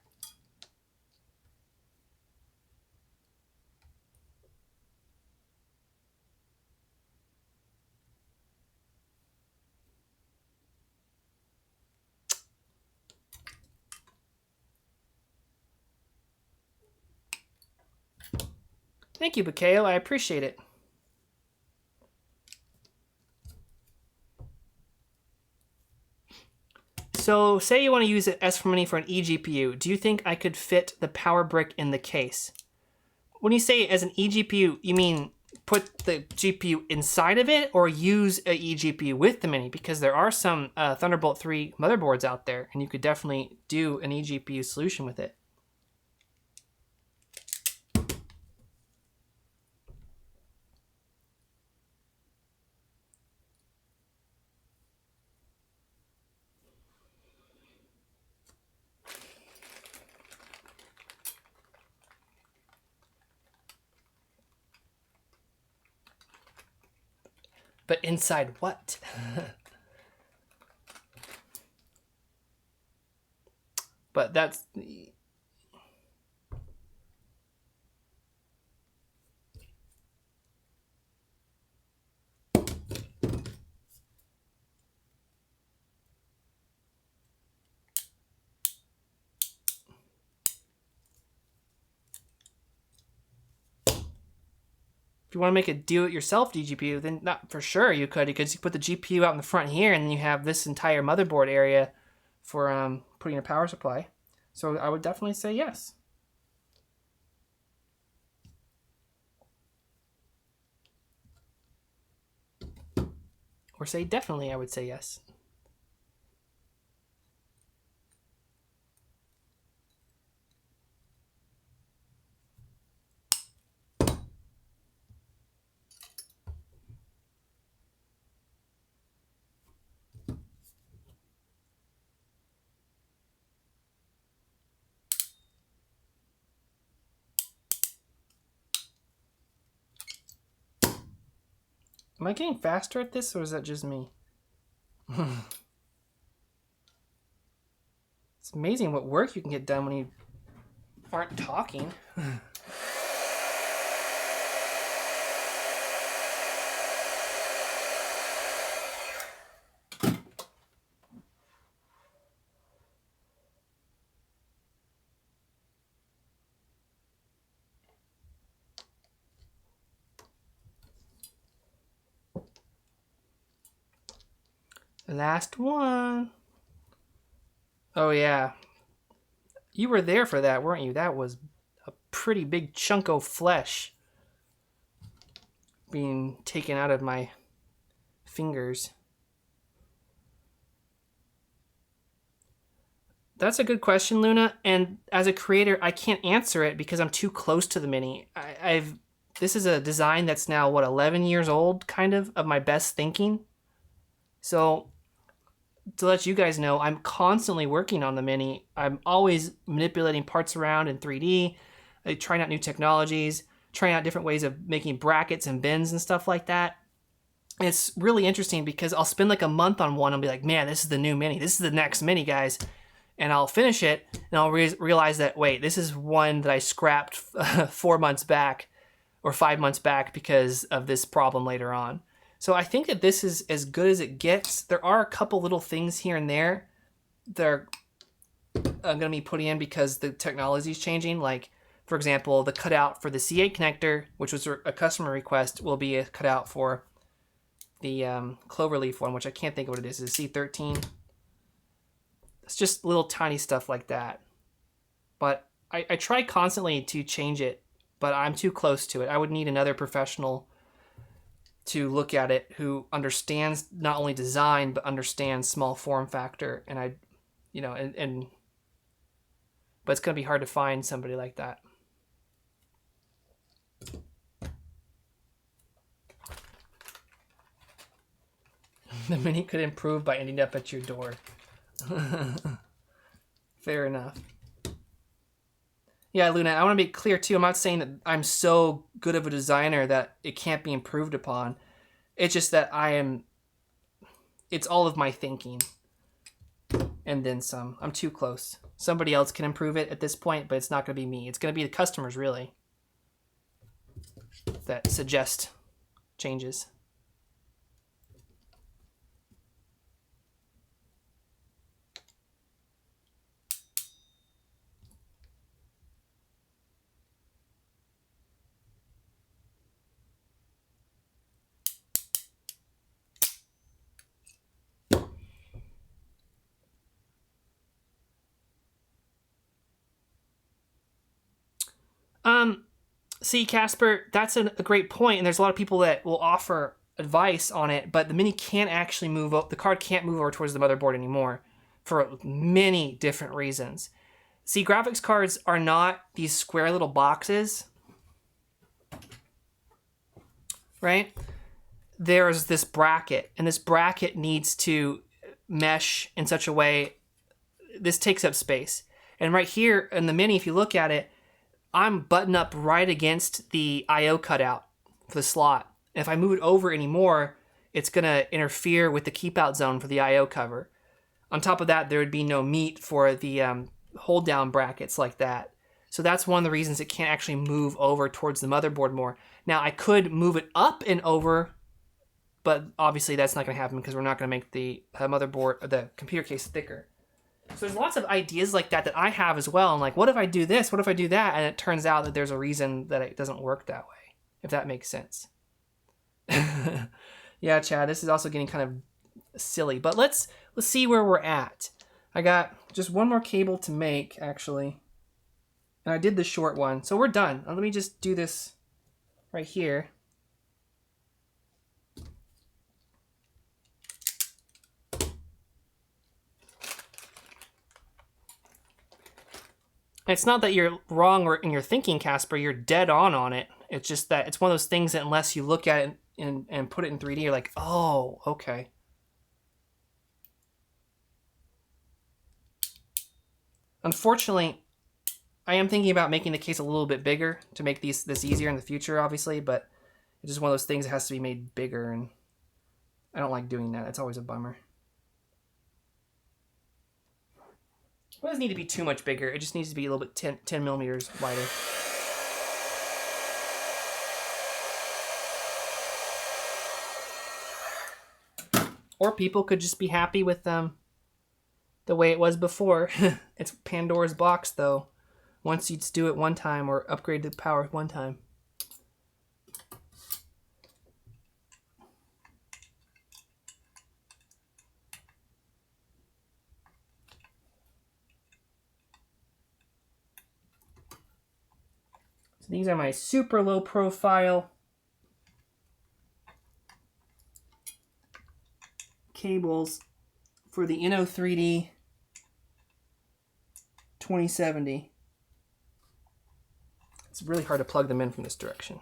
Thank you, Bakeo. I appreciate it. So, say you want to use an S4 Mini for an eGPU. Do you think I could fit the power brick in the case? When you say as an eGPU, you mean put the GPU inside of it or use a eGPU with the Mini? Because there are some Thunderbolt 3 motherboards out there, and you could definitely do an eGPU solution with it. But inside what? But that's... If you want to make a do-it-yourself GPU, then not for sure you could, because you put the GPU out in the front here, and then you have this entire motherboard area for putting a power supply. So I would definitely say yes. Or say definitely, I would say yes. Am I getting faster at this, or is that just me? It's amazing what work you can get done when you aren't talking. Last one. Oh yeah. You were there for that, weren't you? That was a pretty big chunk of flesh being taken out of my fingers. That's a good question, Luna. And as a creator, I can't answer it because I'm too close to the Mini. This is a design that's now, what, 11 years old, kind of my best thinking. So to let you guys know, I'm constantly working on the Mini. I'm always manipulating parts around in 3D, trying out new technologies, trying out different ways of making brackets and bins and stuff like that. And it's really interesting because I'll spend like a month on one and be like, man, this is the new Mini. This is the next Mini, guys. And I'll finish it and I'll realize that, wait, this is one that I scrapped 4 months back or 5 months back because of this problem later on. So I think that this is as good as it gets. There are a couple little things here and there that are going to be put in because the technology is changing. Like, for example, the cutout for the C8 connector, which was a customer request, will be a cutout for the Cloverleaf one, which I can't think of what it is. Is it C13? It's just little tiny stuff like that. But I try constantly to change it, but I'm too close to it. I would need another professional to look at it who understands not only design but understands small form factor, and but it's gonna be hard to find somebody like that. The Mini could improve by ending up at your door. Fair enough. Yeah, Luna, I want to be clear too. I'm not saying that I'm so good of a designer that it can't be improved upon. It's just that I am it's all of my thinking. And then some. I'm too close. Somebody else can improve it at this point, but it's not going to be me. It's going to be the customers, really, that suggest changes. See, Casper, that's a great point, and there's a lot of people that will offer advice on it, but the Mini can't actually move up. The card can't move over towards the motherboard anymore for many different reasons. See, graphics cards are not these square little boxes, right? There's this bracket, and this bracket needs to mesh in such a way. This takes up space. And right here in the Mini, if you look at it, I'm buttoned up right against the I/O cutout for the slot. And if I move it over anymore, it's going to interfere with the keep out zone for the I/O cover. On top of that, there would be no meat for the hold down brackets like that. So that's one of the reasons it can't actually move over towards the motherboard more. Now, I could move it up and over, but obviously that's not going to happen because we're not going to make the motherboard or the computer case thicker. So there's lots of ideas like that I have as well. And like, what if I do this? What if I do that? And it turns out that there's a reason that it doesn't work that way, if that makes sense. Yeah, Chad, this is also getting kind of silly. But let's see where we're at. I got just one more cable to make, actually. And I did the short one. So we're done. Let me just do this right here. It's not that you're wrong in your thinking, Casper. You're dead on it. It's just that it's one of those things that unless you look at it and put it in 3D, you're like, oh, okay. Unfortunately, I am thinking about making the case a little bit bigger to make this easier in the future, obviously, but it's just one of those things that has to be made bigger, and I don't like doing that. It's always a bummer. It doesn't need to be too much bigger. It just needs to be a little bit 10 millimeters wider. Or people could just be happy with the way it was before. It's Pandora's box, though. Once you do it one time or upgrade the power one time. These are my super low profile cables for the Inno3D 2070. It's really hard to plug them in from this direction.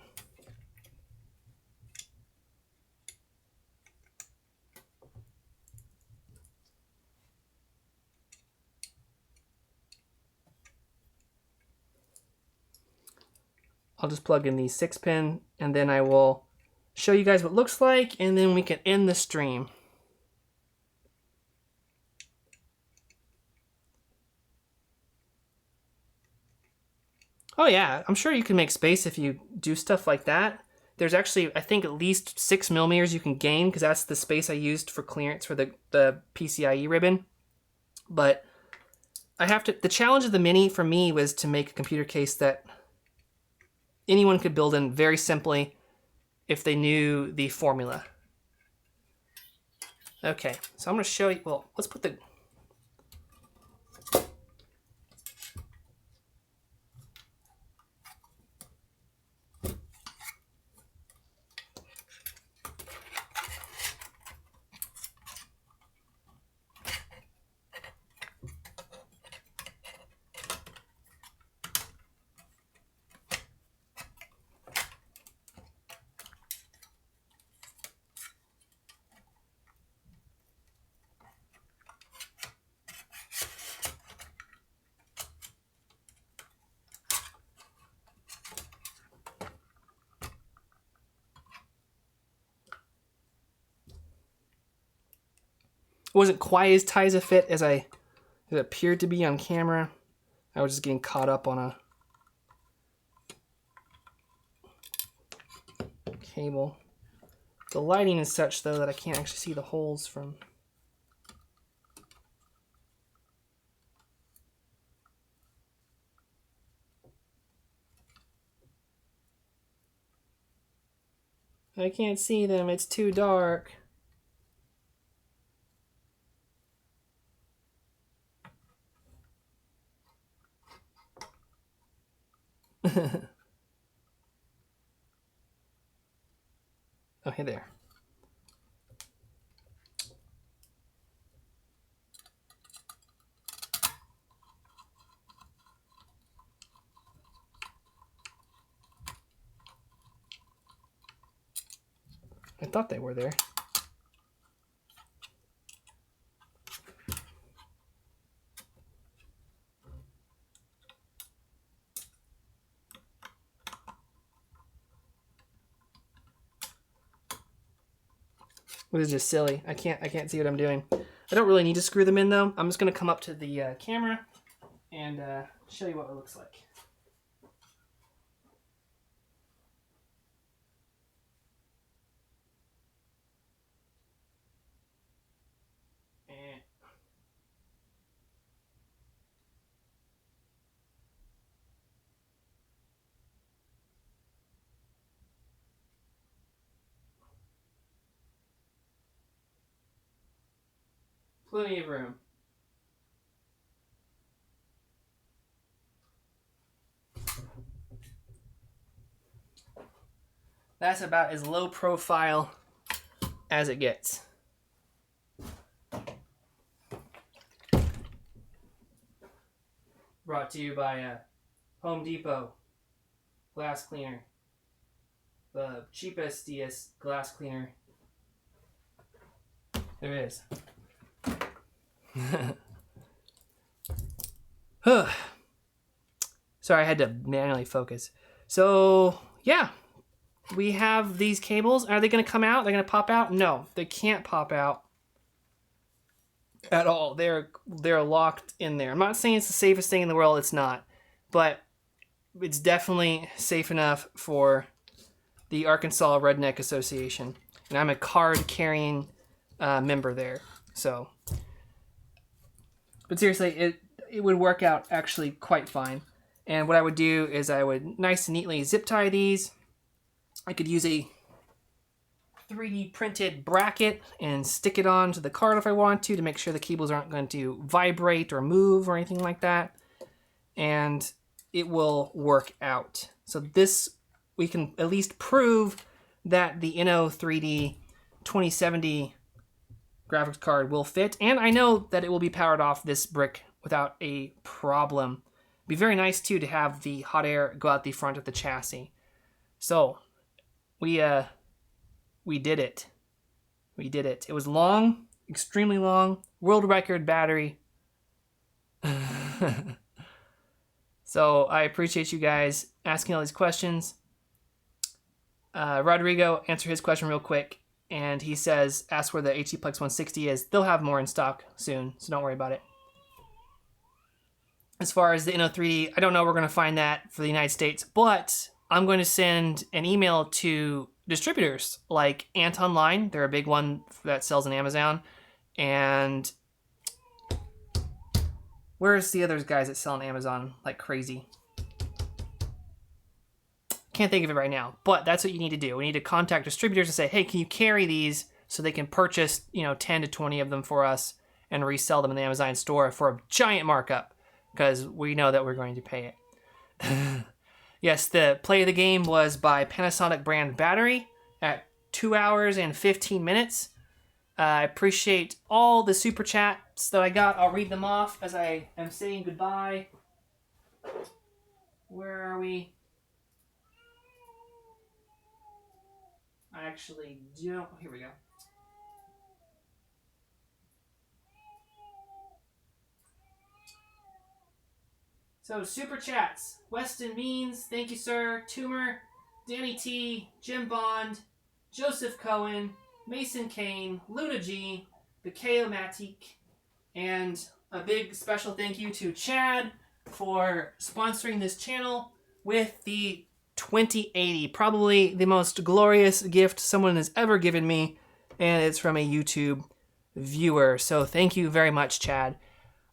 I'll just plug in the 6-pin, and then I will show you guys what it looks like, and then we can end the stream. Oh yeah, I'm sure you can make space if you do stuff like that. There's actually, I think, at least 6 millimeters you can gain, because that's the space I used for clearance for the PCIe ribbon. But I have to, the challenge of the Mini for me was to make a computer case that anyone could build in very simply if they knew the formula. Okay, so I'm going to show you, well, let's put the... wasn't quite as tight as a fit as it appeared to be on camera. I was just getting caught up on a cable. The lighting is such, though, that I can't actually see the holes from... I can't see them, it's too dark. Oh, hey there. I thought they were there. This is just silly. I can't see what I'm doing. I don't really need to screw them in though. I'm just gonna come up to the camera and show you what it looks like. Plenty of room. That's about as low profile as it gets. Brought to you by Home Depot glass cleaner. The cheapest glass cleaner there is. Sorry, I had to manually focus. So, yeah. We have these cables. Are they going to come out? They're going to pop out? No, they can't pop out at all. They're locked in there. I'm not saying it's the safest thing in the world. It's not. But it's definitely safe enough for the Arkansas Redneck Association. And I'm a card-carrying member there. So, but seriously, it would work out actually quite fine. And what I would do is I would nice and neatly zip tie these. I could use a 3D printed bracket and stick it onto the card if I want to make sure the cables aren't going to vibrate or move or anything like that. And it will work out. So this, we can at least prove that the Inno3D 2070 graphics card will fit. And I know that it will be powered off this brick without a problem. It'd be very nice too to have the hot air go out the front of the chassis. So we did it. We did it. It was long, extremely long, world record battery. So I appreciate you guys asking all these questions. Rodrigo, answer his question real quick. And he says, ask where the HD Plex 160 is. They'll have more in stock soon, so don't worry about it. As far as the Inno3D, I don't know where we're going to find that for the United States, but I'm going to send an email to distributors like Ant Online. They're a big one that sells on Amazon. And where's the other guys that sell on Amazon like crazy? Can't think of it right now, but that's what you need to do. We need to contact distributors and say, hey, can you carry these so they can purchase, 10 to 20 of them for us and resell them in the Amazon store for a giant markup because we know that we're going to pay it. Yes, the play of the game was by Panasonic brand battery at 2 hours and 15 minutes. I appreciate all the super chats that I got. I'll read them off as I am saying goodbye. Where are we? I actually don't. Here we go. So, super chats. Weston Means, thank you, sir. Toomer, Danny T, Jim Bond, Joseph Cohen, Mason Kane, Luna G, the Chaomatic. And a big special thank you to Chad for sponsoring this channel with the 2080. Probably the most glorious gift someone has ever given me, and it's from a YouTube viewer. So thank you very much, Chad.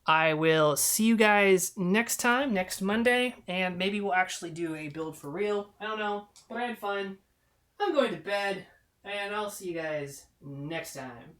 I will see you guys next time, next Monday, and maybe we'll actually do a build for real. I don't know, but I had fun. I'm going to bed, and I'll see you guys next time.